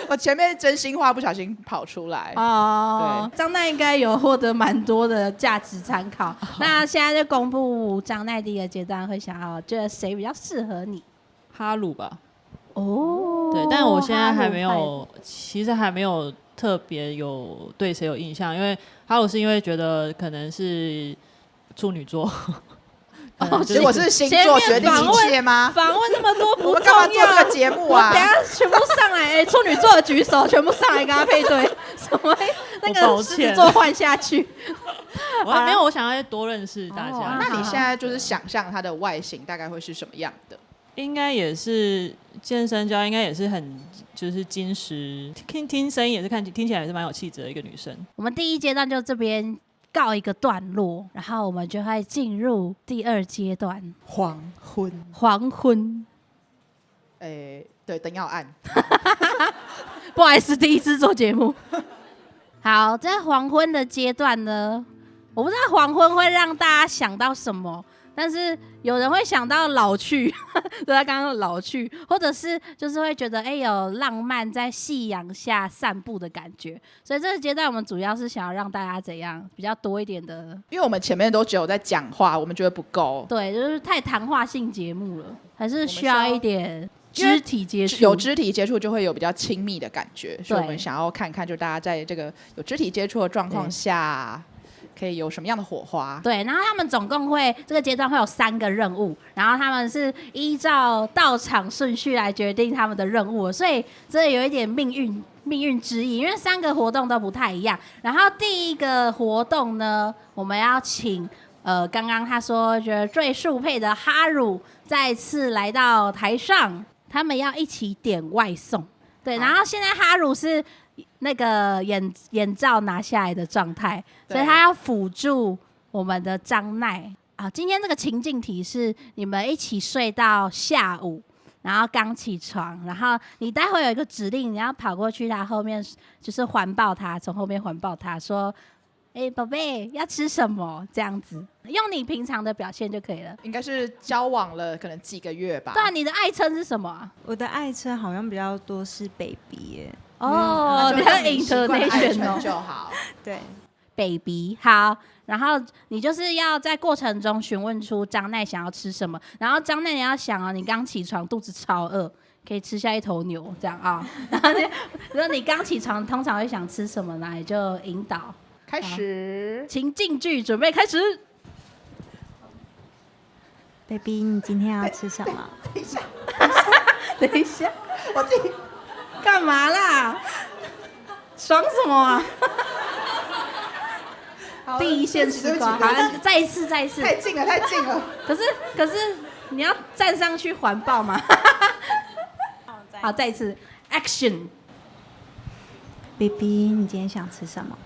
我前面真心话不小心跑出来对，张乃应该有获得蛮多的价值参考。那现在就公布张乃第一个阶段会想要觉得谁比较适合你？哈鲁吧。对，但我现在还没有，其实还没有特别有对谁有印象，因为哈鲁是因为觉得可能是处女座。结果是星座决定一切吗？访问那么多不重要，我们干嘛做这个节目啊？我等下全部上来，处女座的举手，全部上来跟他配对。什么？那个狮子座换下去。没有，我想要多认识大家。那你现在就是想象他的外形大概会是什么样的？应该也是健身教，应该也是很就是精实，听声音也是听起来也是蛮有气质的一个女生。我们第一阶段就这边告一个段落，然后我们就会进入第二阶段。黄昏。对，灯要暗。不好意思，第一次做节目。好，在黄昏的阶段呢，我不知道黄昏会让大家想到什么，但是有人会想到老去，对，他刚刚老去，或者是就是会觉得有浪漫在夕阳下散步的感觉。所以这个阶段我们主要是想要让大家怎样比较多一点的，因为我们前面都只有在讲话，我们觉得不够。对，就是太谈话性节目了，还是需要一点肢体接触。有肢体接触就会有比较亲密的感觉，所以我们想要看看，就大家在这个有肢体接触的状况下，可以有什么样的火花？对，然后他们总共会这个阶段会有3个任务，然后他们是依照到场顺序来决定他们的任务，所以这有一点命运之意，因为3个活动都不太一样。然后第一个活动呢，我们要请刚刚他说觉得最速配的哈鲁再次来到台上，他们要一起点外送。对，然后现在哈鲁是那个眼罩拿下来的状态，所以他要辅助我们的张乃啊。今天这个情境题是你们一起睡到下午，然后刚起床，然后你待会有一个指令，你要跑过去他后面，就是环抱他，从后面环抱他说：“宝贝，要吃什么？”这样子，用你平常的表现就可以了。应该是交往了可能几个月吧。对啊，你的爱称是什么啊？我的爱称好像比较多是 baby 耶。比较 international 就好。对 ，baby 好。然后你就是要在过程中询问出张乃想要吃什么，然后张乃你要想你刚起床肚子超饿，可以吃下一头牛这样啊。然后你刚起床通常会想吃什么呢？你就引导开始情境剧，准备开始。baby， 你今天要吃什么？等一下，我自己干嘛啦？爽什么啊？第一线吃瓜，好，再一次。太近了。可是你要站上去环抱吗？好，再一次 ，Action。baby， 你今天想吃什么？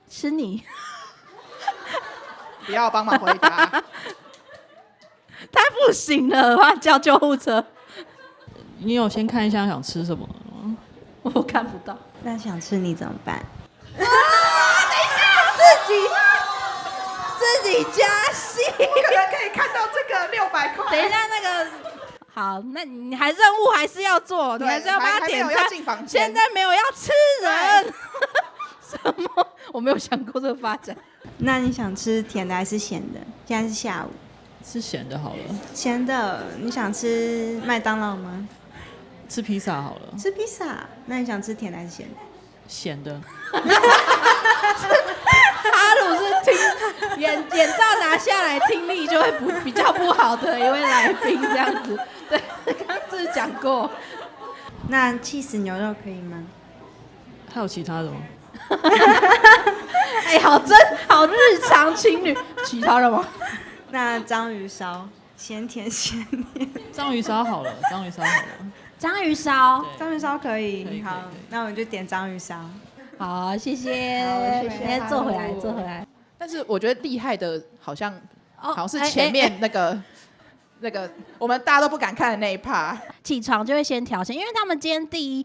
吃你。不要帮忙回答。他不行了，我要叫救护车。你有先看一下想吃什么吗？我看不到。那想吃你怎么办？等一下，自己加戏。我可能可以看到这个600块。等一下，那个好，那你任务还是要做，你还是要帮他点餐。现在没有要吃人。什么？我没有想过这个发展。那你想吃甜的还是咸的？现在是下午。吃咸的好了。咸的，你想吃麦当劳吗？吃披萨好了。吃披萨，那你想吃甜的还是咸的？咸的。哈鲁是听眼罩拿下来，听力就会比较不好的一位来宾，这样子。对，刚刚是讲过。那cheese牛肉可以吗？还有其他的吗？哎、好日常情侣，其他的吗？那章鱼烧，咸甜咸甜。章鱼烧好了，章鱼烧好了。章鱼烧，章鱼烧可以。可以好，那我就点章鱼烧。好，谢谢。谢谢先坐回来，坐回来。但是我觉得厉害的好像哦好像是前面那个。那个我们大家都不敢看的那一趴，起床就会先调情，因为他们今天第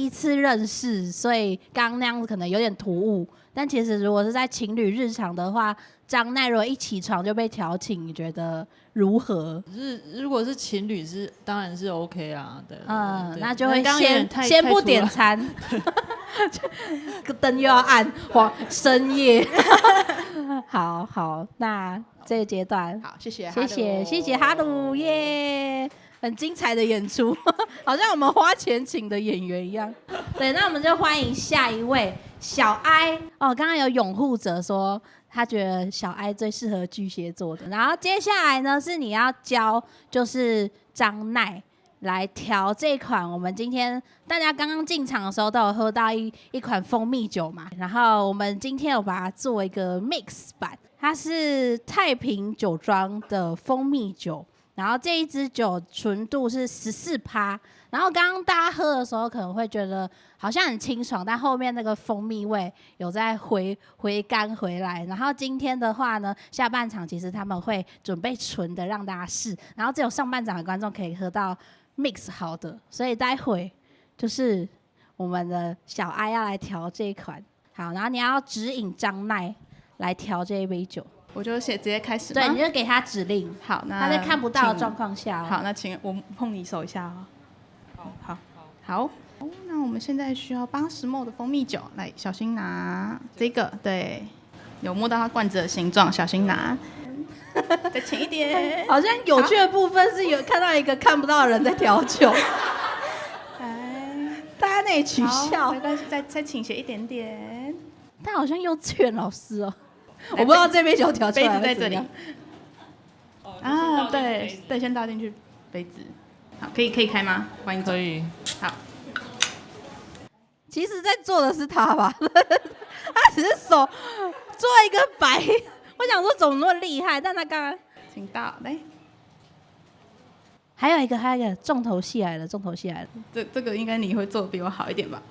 一次认识，所以刚刚那样子可能有点突兀。但其实如果是在情侣日常的话，张奈如果一起床就被调情，你觉得如何？如果是情侣当然是 OK 啊，对。那就会先先不点餐，灯又要暗，深夜。好，那这个阶段，好，谢谢哈鲁耶，很精彩的演出，好像我们花钱请的演员一样。对，那我们就欢迎下一位小哀哦。刚刚有拥护者说他觉得小哀最适合巨蟹座的，然后接下来呢是你要教就是张奈来调这款我们今天大家刚刚进场的时候都有喝到一款蜂蜜酒嘛，然后我们今天有把它做一个 mix 版，它是太平酒庄的蜂蜜酒，然后这一支酒纯度是14%，然后刚刚大家喝的时候可能会觉得好像很清爽，但后面那个蜂蜜味有在回甘回来。然后今天的话呢，下半场其实他们会准备纯的让大家试，然后只有上半场的观众可以喝到 mix 好的，所以待会就是我们的小哀要来调这一款。好，然后你要指引张奈来调这一杯酒。我就直接开始吗？对，你就给他指令。好，那他在看不到的状况下好，那请我碰你手一下哦。好。那我们现在需要80ml 的蜂蜜酒，来，小心拿这个，对，有摸到它罐子的形状，小心拿。再轻一点。好像有趣的部分是有看到一个看不到的人在调酒。大家那里取笑，没关系，再倾斜一点点。他好像幼稚园老师哦。我不知道这杯酒调出来杯子在这里。啊，对，先倒进去杯子。好，可以开吗？欢迎。可以。好。其实，在做的是他吧？他只是手做一个白。我想说怎么那么厉害，但他刚刚请倒来。还有一个重头戏来了。这个应该你会做的比我好一点吧？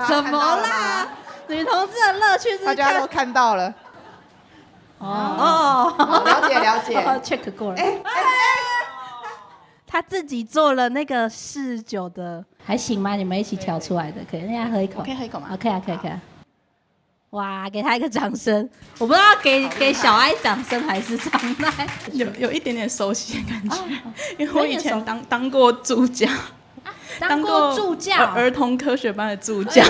怎么啦？女同志的乐趣是大家都看到了。了解。check 过了。他自己做了那个试酒的，还行吗？你们一起调出来的，可以。大家喝一口。我可以喝一口吗？可以啊。哇，给他一个掌声！我不知道给小哀掌声还是张奈，有一点点熟悉的感觉，因为我以前当过助教，当过助教，儿童科学班的助教，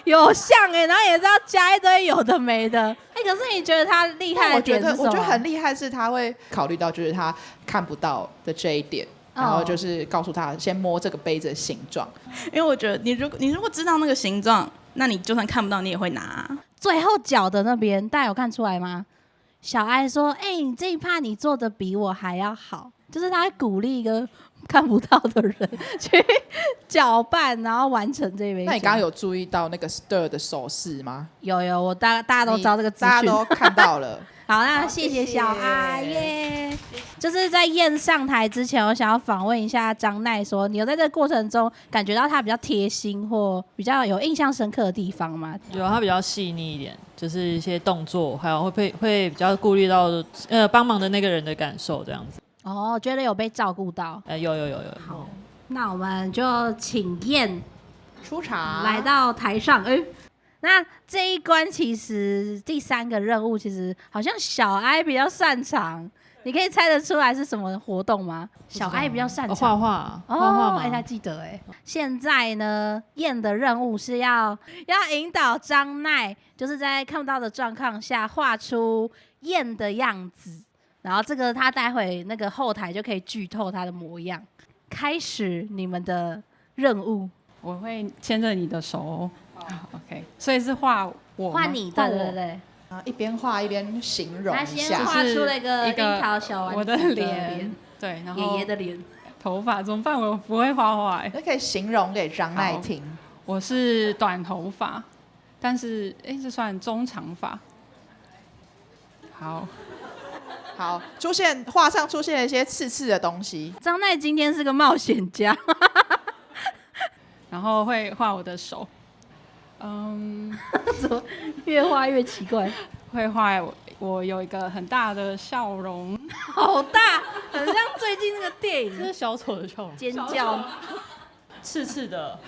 有像然后也是要加一堆有的没的。可是你觉得他厉害的点是什么？我觉得很厉害是他会考虑到就是他看不到的这一点。然后就是告诉他先摸这个杯子的形状，因为我觉得你如果知道那个形状，那你就算看不到你也会拿。最后脚的那边大家有看出来吗？小哀说你这一趴你做的比我还要好，就是他会鼓励一个看不到的人去搅拌然后完成这杯酒。那你刚刚有注意到那个 stir 的手势吗？有我大家都知道这个资讯，大家都看到了。好，那谢谢小哀耶。就是在燕上台之前，我想要访问一下张奈，说你有在这个过程中感觉到他比较贴心或比较有印象深刻的地方吗？有，他比较细腻一点，就是一些动作，还有会比较顾虑到帮忙的那个人的感受这样子。觉得有被照顾到。有。好，那我们就请燕出场，来到台上。那这一关其实第3个任务其实好像小哀比较擅长，你可以猜得出来是什么活动吗？小哀比较擅长画画吗？他记得现在呢，燕的任务是要引导张奈，就是在看不到的状况下画出燕的样子，然后这个他待会那个后台就可以剧透他的模样。开始你们的任务。我会牵着你的手哦。OK， 所以是画我吗？画你，对对对。一边画一边形容一下，他先画出了一个樱桃小丸子我的脸，对，然后爷爷的脸，头发怎么办？我不会画画那可以形容给张奈听。我是短头发，但是这算中长发。好，画上出现了一些刺刺的东西。张奈今天是个冒险家，然后会画我的手。怎么越画越奇怪？会画我有一个很大的笑容，好大，很像最近那个电影，这是小丑的笑容，尖叫，刺刺的，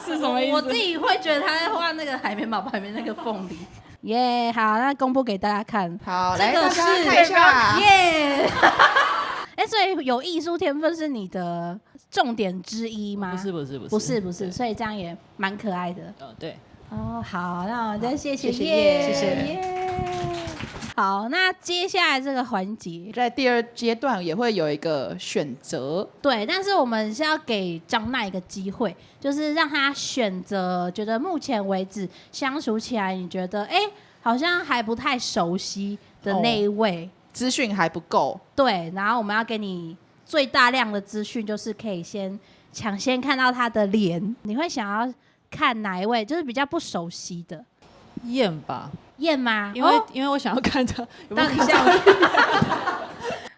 是什么意思？我自己会觉得他在画那个海绵宝宝里面那个凤梨。耶，好，那公布给大家看。好，这个是看一下。耶。所以有艺术天分是你的重点之一吗？不是，所以这样也蛮可爱的。对。哦，好，那我再谢谢谢谢耶。好，那接下来这个环节，在第二阶段也会有一个选择。对，但是我们是要给张奈一个机会，就是让他选择，觉得目前为止相处起来，你觉得好像还不太熟悉的那一位。资讯还不够，对，然后我们要给你最大量的资讯，就是可以抢先看到他的脸。你会想要看哪一位？就是比较不熟悉的。燕吧。燕吗？因为我想要看他有没有看像。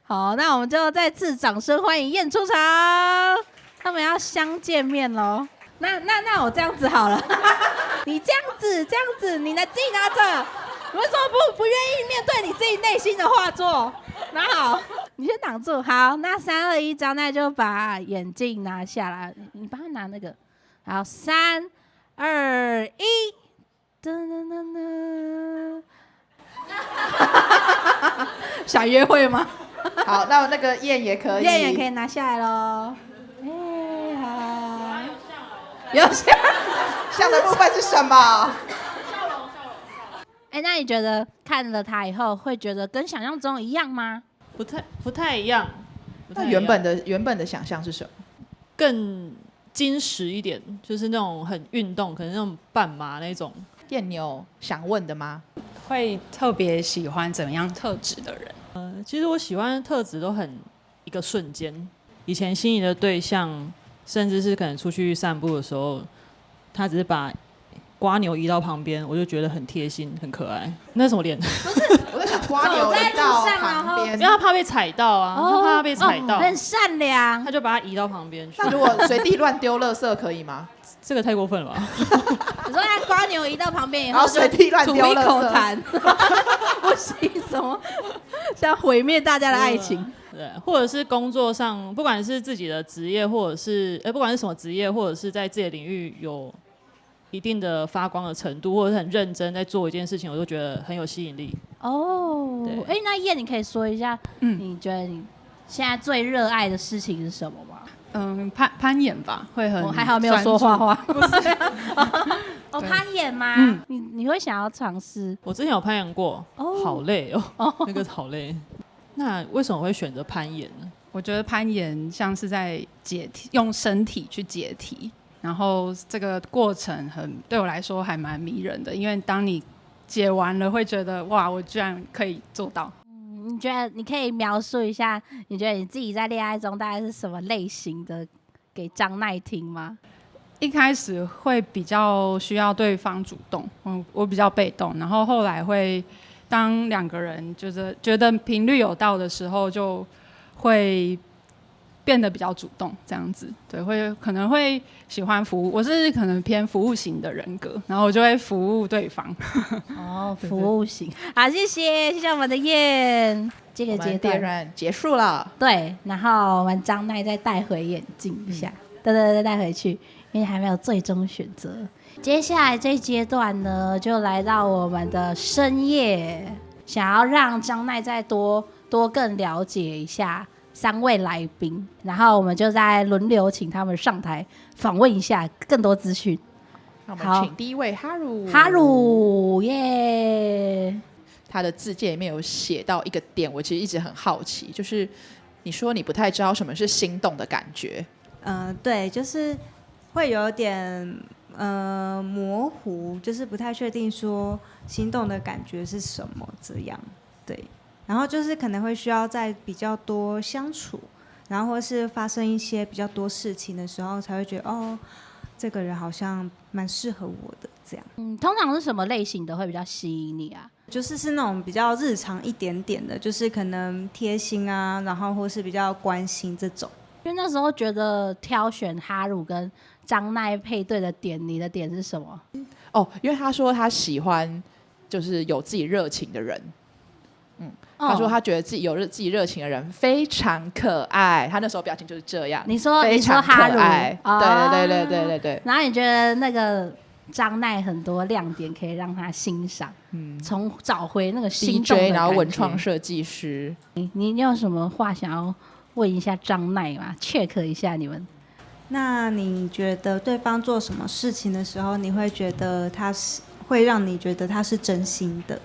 好，那我们就再次掌声欢迎燕出场，他们要相见面喽。那我这样子好了，你这样子，你自己拿着。你为什么不愿意面对你自己内心的画作？拿好，你先挡住。好，那3、2、1，张奈就把眼镜拿下来，你帮他拿那个。好，3、2、1，噔噔噔噔。想约会吗？好，那个燕也可以，燕也可以拿下来咯。好，有像的部分是什么？那你觉得看了他以后，会觉得跟想象中一样吗？不太一样。那原本的想象是什么？更精实一点，就是那种很运动，可能那种半马那种。燕，你有想问的吗？会特别喜欢怎么样特质的人？其实我喜欢的特质都很一个瞬间。以前心仪的对象，甚至是可能出去散步的时候，他只是把瓜牛移到旁边，我就觉得很贴心，很可爱。那是什么脸？不是，我在想瓜牛移到旁边，因为他怕被踩到啊，他怕被踩到，很善良，他就把它移到旁边去。那如果随地乱丢垃圾可以吗？这个太过分了吧？你说他瓜牛移到旁边以后，然后随地乱丢垃圾，吐一口痰，不行，什么像毁灭大家的爱情？对，或者是工作上，不管是自己的职业，或者是不管是什么职业，或者是在自己的领域有一定的发光的程度，或者是很认真在做一件事情，我都觉得很有吸引力。哦，那燕，你可以说一下，你觉得你现在最热爱的事情是什么吗？攀岩吧，会很还好没有说画画，不是攀岩吗？你会想要尝试？我之前有攀岩过，好累哦，那个好累。那为什么会选择攀岩呢？我觉得攀岩像是在解题，用身体去解题，然后这个过程对我来说还蛮迷人的，因为当你解完了，会觉得哇，我居然可以做到。你觉得你可以描述一下，你觉得你自己在恋爱中大概是什么类型的，给张奈听吗？一开始会比较需要对方主动，我比较被动，然后后来会当两个人觉得频率有到的时候，就会变得比较主动，这样子。对，可能会喜欢服务，我是可能偏服务型的人格，然后我就会服务对方。服务型。好，谢谢我们的燕。这个阶段结束了。对，然后我们张奈再带回眼镜一下，对，带回去，因为还没有最终选择。接下来这一阶段呢，就来到我们的深夜，想要让张奈再多更了解一下3位来宾，然后我们就再轮流请他们上台访问一下更多资讯。那我们请第一位哈鲁耶。他的自介里面有写到一个点，我其实一直很好奇，就是你说你不太知道什么是心动的感觉。对，就是会有点模糊，就是不太确定说心动的感觉是什么这样，对。然后就是可能会需要在比较多相处，然后或是发生一些比较多事情的时候，才会觉得哦，这个人好像蛮适合我的这样。通常是什么类型的会比较吸引你啊？就是那种比较日常一点点的，就是可能贴心啊，然后或是比较关心这种。因为那时候觉得挑选哈鲁跟张奈配对的点，你的点是什么？哦，因为他说他喜欢就是有自己热情的人。他说他觉得自己有自己热情的人非常可爱，他那时候表情就是这样。你说非常可爱，对。然后你觉得那个张奈很多亮点可以让他欣赏，从找回那个心动的感觉。然后文创设计师，你有什么话想要问一下张奈吗 ？check 一下你们。那你觉得对方做什么事情的时候，你会觉得他是会让你觉得他是真心的？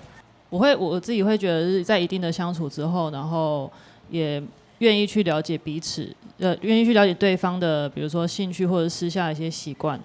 我自己会觉得是在一定的相处之后，然后也愿意去了解彼此，愿意去了解对方的，比如说兴趣或者私下的一些习惯，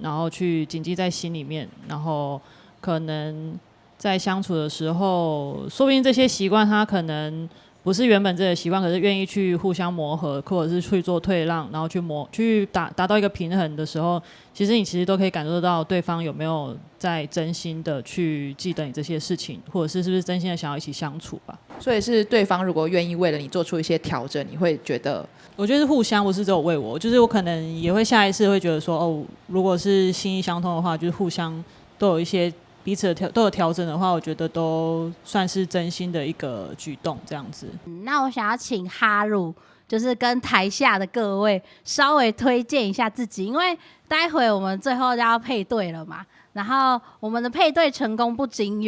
然后去谨记在心里面，然后可能在相处的时候，说不定这些习惯他可能不是原本这个习惯，可是愿意去互相磨合，或者是去做退让，然后去达到一个平衡的时候，其实都可以感受到对方有没有在真心的去记得你这些事情，或者是不是真心的想要一起相处吧。所以是对方如果愿意为了你做出一些调整，你会觉得？我觉得是互相，不是只有为我，就是我可能也会下一次会觉得说，哦，如果是心意相通的话，就是互相都有一些彼此都有调整的话，我觉得都算是真心的一个举动，这样子。那我想要请哈鲁，就是跟台下的各位稍微推荐一下自己，因为待会我们最后就要配对了嘛。然后我们的配对成功不仅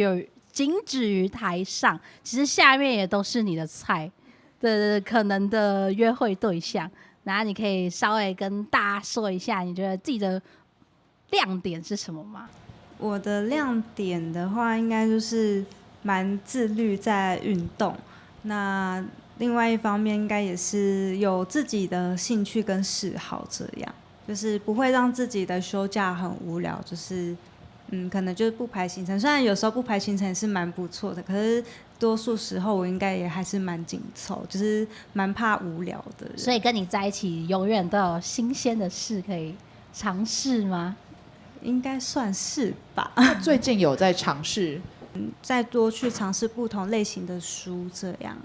止于台上，其实下面也都是你的菜的可能的约会对象。然后你可以稍微跟大家说一下，你觉得自己的亮点是什么吗？我的亮点的话，应该就是蛮自律在运动。那另外一方面，应该也是有自己的兴趣跟嗜好，这样就是不会让自己的休假很无聊，就是可能就是不排行程。虽然有时候不排行程也是蛮不错的，可是多数时候我应该也还是蛮紧凑，就是蛮怕无聊的人。所以跟你在一起，永远都有新鲜的事可以尝试吗？应该算是吧。最近有在尝试，再多去尝试不同类型的书，这样。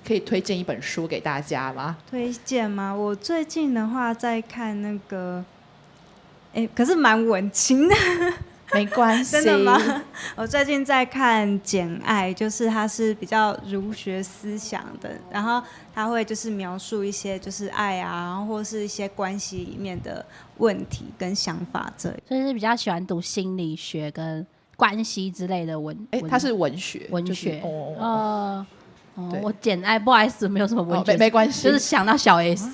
可以推荐一本书给大家吗？推荐吗？我最近的话在看那个，可是蛮文青的。没关系。真的吗？我最近在看《简爱》，就是它是比较儒学思想的，然后它会就是描述一些就是爱啊，然后或是一些关系里面的问题跟想法这样。所以是比较喜欢读心理学跟关系之类的文。它是文学。文学。对，我简爱不好意思，没有什么文学，没关系，就是想到小 S，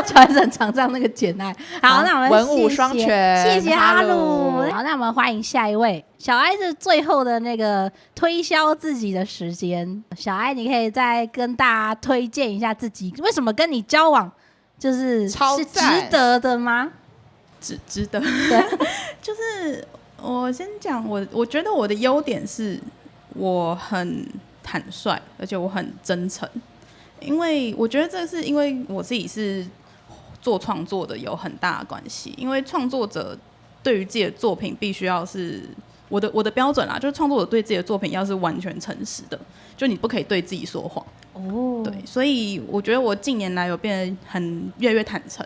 小 S 很常唱那个简爱。好，那我们文武双全，谢谢哈鲁。好，那我们欢迎下一位小爱，是最后的那个推销自己的时间。小爱，你可以再跟大家推荐一下自己，为什么跟你交往是值得的吗？值得，对，就是我先讲我觉得我的优点是我很坦率，而且我很真诚，因为我觉得这是因为我自己是做创作的有很大的关系，因为创作者对于自己的作品必须要是我的标准啦，就是创作者对自己的作品要是完全诚实的，就你不可以对自己说谎。对，所以我觉得我近年来有变得越来越坦诚。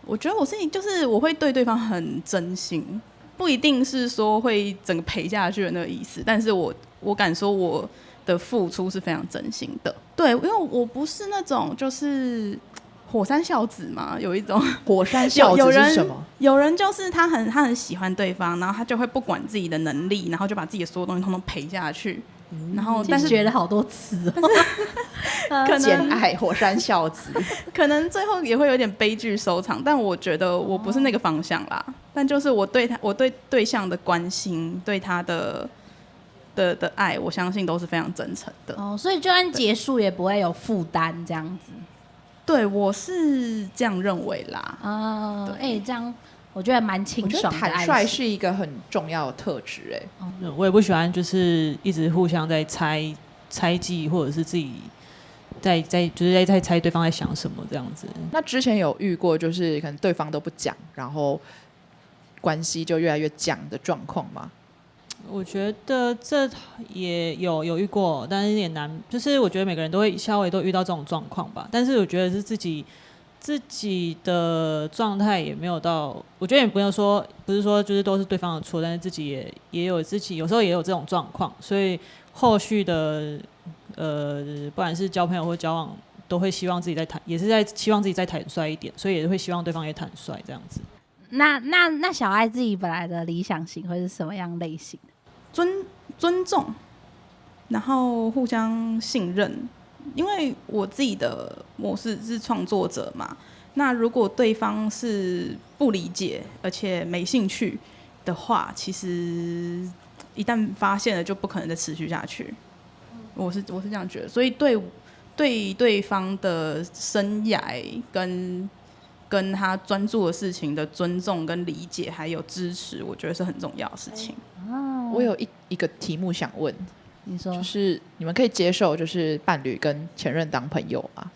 我觉得我是就是我会对对方很真心，不一定是说会整个赔下去的那个意思，但是我敢说我的付出是非常真心的。对，因为我不是那种就是火山孝子嘛，有一种火山孝子是什么？有人就是他很喜欢对方，然后他就会不管自己的能力，然后就把自己的所有东西通通赔下去。然后但是学了好多词可能简爱火山孝子，可能最后也会有点悲剧收场，但我觉得我不是那个方向啦。但就是我对对象的关心，对他的爱，我相信都是非常真诚的。所以就算结束也不会有负担这样子。对，我是这样认为啦。这样我觉得蛮清爽的。坦率是一个很重要的特质，我也不喜欢就是一直互相在猜忌，或者是自己就是在猜对方在想什么这样子。那之前有遇过就是可能对方都不讲，然后关系就越来越僵的状况吗？我觉得这也有遇过，但是也难，就是我觉得每个人都会稍微都遇到这种状况吧。但是我觉得是自己的状态也没有到，我觉得也不是说就是都是对方的错，但是自己也有自己有时候也有这种状况，所以后续的不管是交朋友或交往，都会希望自己也是在希望自己再坦率一点，所以也会希望对方也坦率这样子。那小爱自己本来的理想型会是什么样类型的？尊重，然后互相信任。因为我自己的模式是创作者嘛，那如果对方是不理解而且没兴趣的话，其实一旦发现了就不可能再持续下去。我是这样觉得，所以对方的生涯跟他专注的事情的尊重跟理解还有支持，我觉得是很重要的事情。我有一个题目想问，你说，就是你们可以接受就是伴侣跟前任当朋友吗？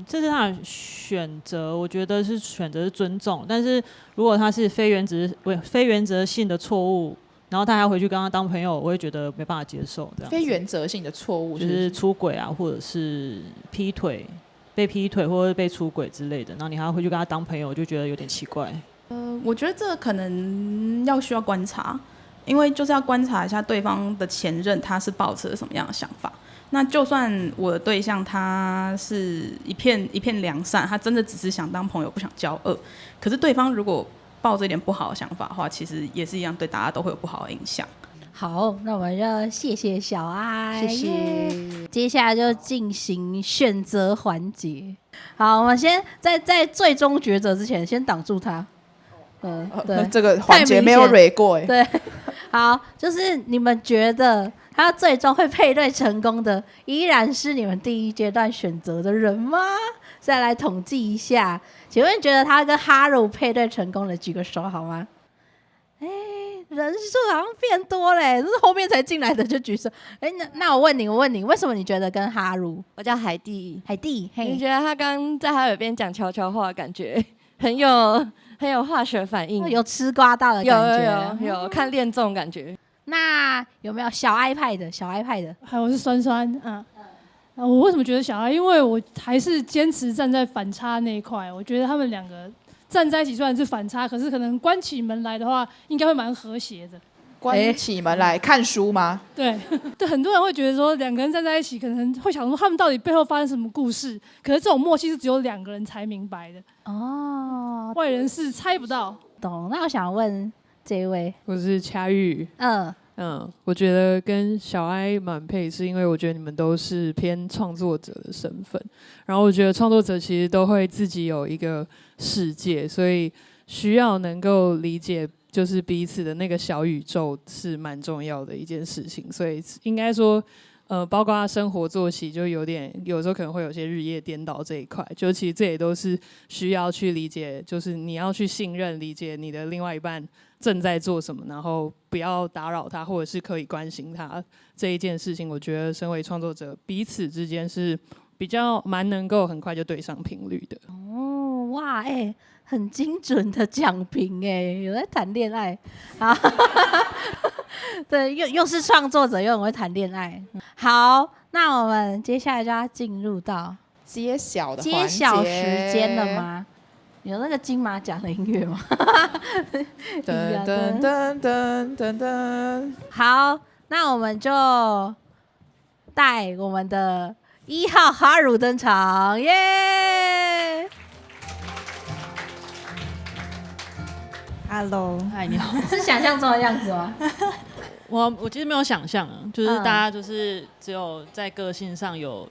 这是他的选择，我觉得是选择是尊重，但是如果他是非原则性的错误，然后他还回去跟他当朋友，我会觉得没办法接受。这样非原则性的错误就是出轨啊，或者是被劈腿或者被出轨之类的，然后你还要回去跟他当朋友，我就觉得有点奇怪。我觉得这可能需要观察，因为就是要观察一下对方的前任他是抱持了什么样的想法。那就算我的对象他是一片良善，他真的只是想当朋友不想交恶，可是对方如果抱着一点不好的想法的话，其实也是一样对大家都会有不好的影响。好，那我们就谢谢小爱，谢谢。接下来就进行选择环节。好，我们先在最终抉择之前，先挡住他。对，这个环节没有蕊过。对，好，就是你们觉得他最终会配对成功的，依然是你们第一阶段选择的人吗？再来统计一下，请问觉得他跟哈鲁配对成功的，举个手好吗？人数好像变多嘞，就是后面才进来的就举手。那我问你，为什么你觉得跟哈鲁？我叫海蒂，你觉得他刚在他耳边讲悄悄话，感觉很有化学反应，有吃瓜到的感觉，有看恋综感觉。那有没有小爱派的？我是酸酸，我为什么觉得小爱？因为我还是坚持站在反差那一块，我觉得他们两个站在一起虽然是反差，可是可能关起门来的话，应该会蛮和谐的。关起门来看书吗？对，很多人会觉得说两个人站在一起，可能会想说他们到底背后发生什么故事。可是这种默契是只有两个人才明白的哦，外人是猜不到。懂。那我想问这一位，我是恰玉。我觉得跟小爱蛮配，是因为我觉得你们都是偏创作者的身份，然后我觉得创作者其实都会自己有一个世界，所以需要能够理解就是彼此的那个小宇宙是蛮重要的一件事情，所以应该说包括他生活作息就有时候可能会有些日夜颠倒这一块，就其实这也都是需要去理解，就是你要去信任理解你的另外一半正在做什么，然后不要打扰他，或者是可以关心他这一件事情。我觉得身为创作者彼此之间是比较蛮能够很快就对上频率的。哇，很精准的讲评，有在谈恋爱啊。对，又是创作者，又很会谈恋爱。好，那我们接下来就要进入到揭晓的揭晓时间了吗？有那个金马奖的音乐吗？噔噔噔噔噔噔。好，那我们就带我们的1号哈鲁登场，耶！Hello， 嗨，你好。是想象中的样子吗？我其实没有想象，就是大家就是只有在个性上有，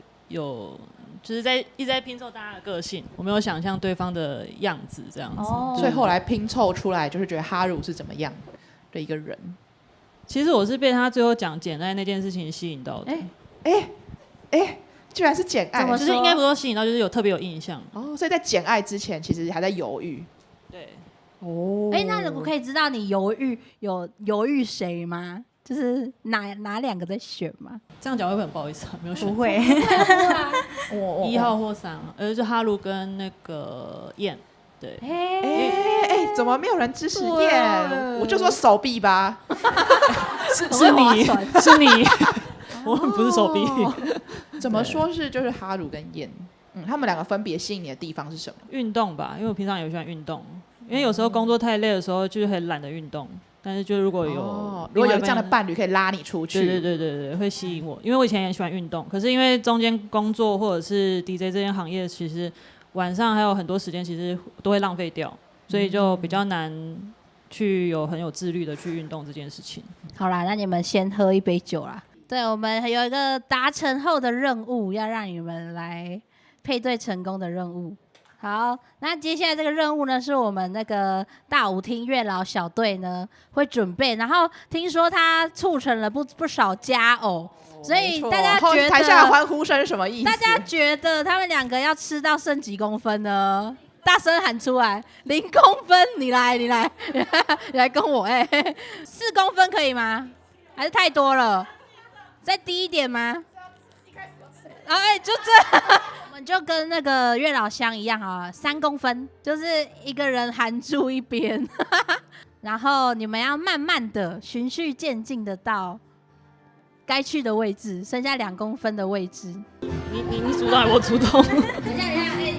就是一直在拼凑大家的个性，我没有想象对方的样子这样子。所以后来拼凑出来，就是觉得哈鲁是怎么样的一个人。其实我是被他最后讲简爱那件事情吸引到的。居然是简爱，就是应该不说吸引到，就是特别有印象。所以在简爱之前，其实还在犹豫。对。哦，那我可以知道你犹豫谁吗？就是哪两个在选吗？这样讲会不会很不好意思啊？没有选。不会。1号或3号，就哈鲁跟那个燕。对。怎么没有人支持燕？我就说手臂吧。是你，我们不是手臂。怎么说是就是哈鲁跟燕？他们两个分别吸引你的地方是什么？运动吧，因为我平常也喜欢运动。因为有时候工作太累的时候，就是很懒得运动。但是就如果有这样的伴侣可以拉你出去，对，会吸引我。因为我以前也喜欢运动，可是因为中间工作或者是 DJ 这件行业，其实晚上还有很多时间，其实都会浪费掉，所以就比较难去很有自律的去运动这件事情。好啦，那你们先喝一杯酒啦。对，我们有一个达成后的任务，要让你们来配对成功的任务。好，那接下来这个任务呢，是我们那个大舞厅月老小队呢会准备，然后听说它促成了不少佳偶，所以大家觉得台下的欢呼声是什么意思？大家觉得他们两个要吃到剩几公分呢？大声喊出来，0公分，你来跟我4公分可以吗？还是太多了？再低一点吗？就这我们就跟那个月老香一样啊，3公分，就是一个人含住一边，然后你们要慢慢的循序渐进的到该去的位置，剩下2公分的位置。你主动还是我主动？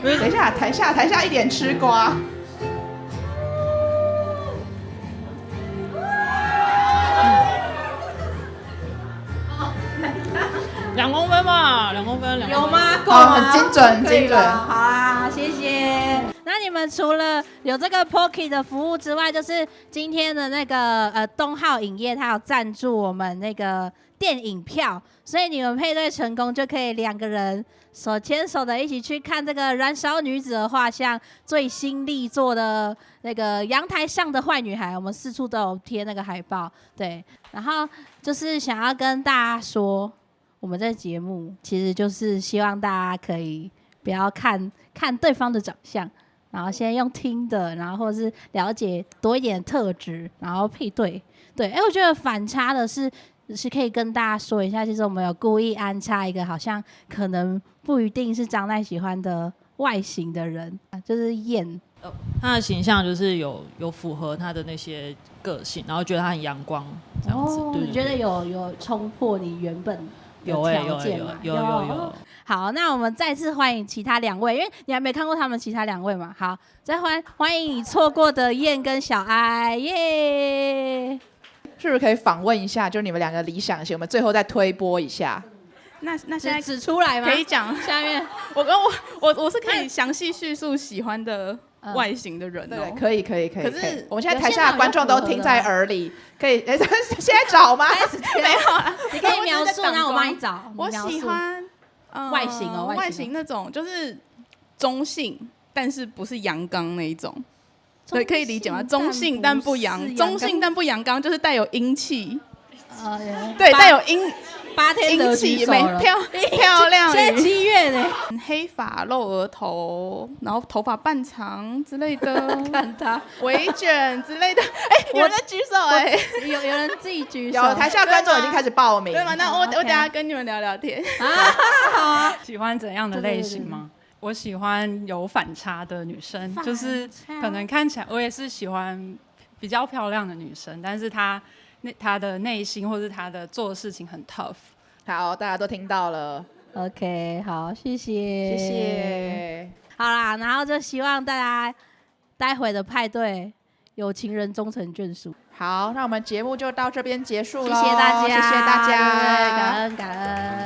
等一下，台下一点吃瓜。2公分嘛，2公分，有吗？够吗？很精准。好啊，谢谢。那你们除了有这个 Pocky 的服务之外，就是今天的那个东浩影业，它有赞助我们那个电影票，所以你们配对成功就可以2个人手牵手的一起去看这个《燃烧女子的画像》最新力作的那个阳台上的坏女孩，我们4处都有贴那个海报。对，然后就是想要跟大家说，我们这个节目其实就是希望大家可以不要看对方的长相，然后先用听的，然后或者是了解多一点特质，然后配对。对，我觉得反差的是可以跟大家说一下，其实我们有故意安插一个好像可能不一定是张奈喜欢的外形的人，就是燕。他的形象就是有符合他的那些个性，然后觉得他很阳光这样子。对，你觉得有冲破你原本的条件吗？有。好，那我们再次欢迎其他2位，因为你还没看过他们其他2位嘛。好，再欢迎你错过的燕跟小哀，耶！是不是可以访问一下，就你们2个理想型，我们最后再推播一下。那现在指出来吗？可以讲下面，我是可以详细叙述喜欢的外形的人哦。对，可以。可是我们现在台下的观众都听在耳里，可以现在找吗？没有啊，你可以描述，然后我帮你找。我喜欢外形哦，外形那种就是中性，但是不是阳刚那一种。对，可以理解吗？中性但不阳，中性但不阳刚，就是带有阴气。对，带有阴气，漂亮。现在7月呢，黑发露额头，然后头发半长之类的，看他微卷之类的。有人在举手有人自己举手。有台下观众已经开始报名。对吗？那我等下跟你们聊聊天。好啊。喜欢怎样的类型吗？我喜欢有反差的女生，就是可能看起来我也是喜欢比较漂亮的女生，但是她的内心或是她的做事情很 tough。好，大家都听到了。OK， 好，谢谢。好啦，然后就希望大家待会的派对有情人终成眷属。好，那我们节目就到这边结束了，谢谢大家，谢谢大家，感恩。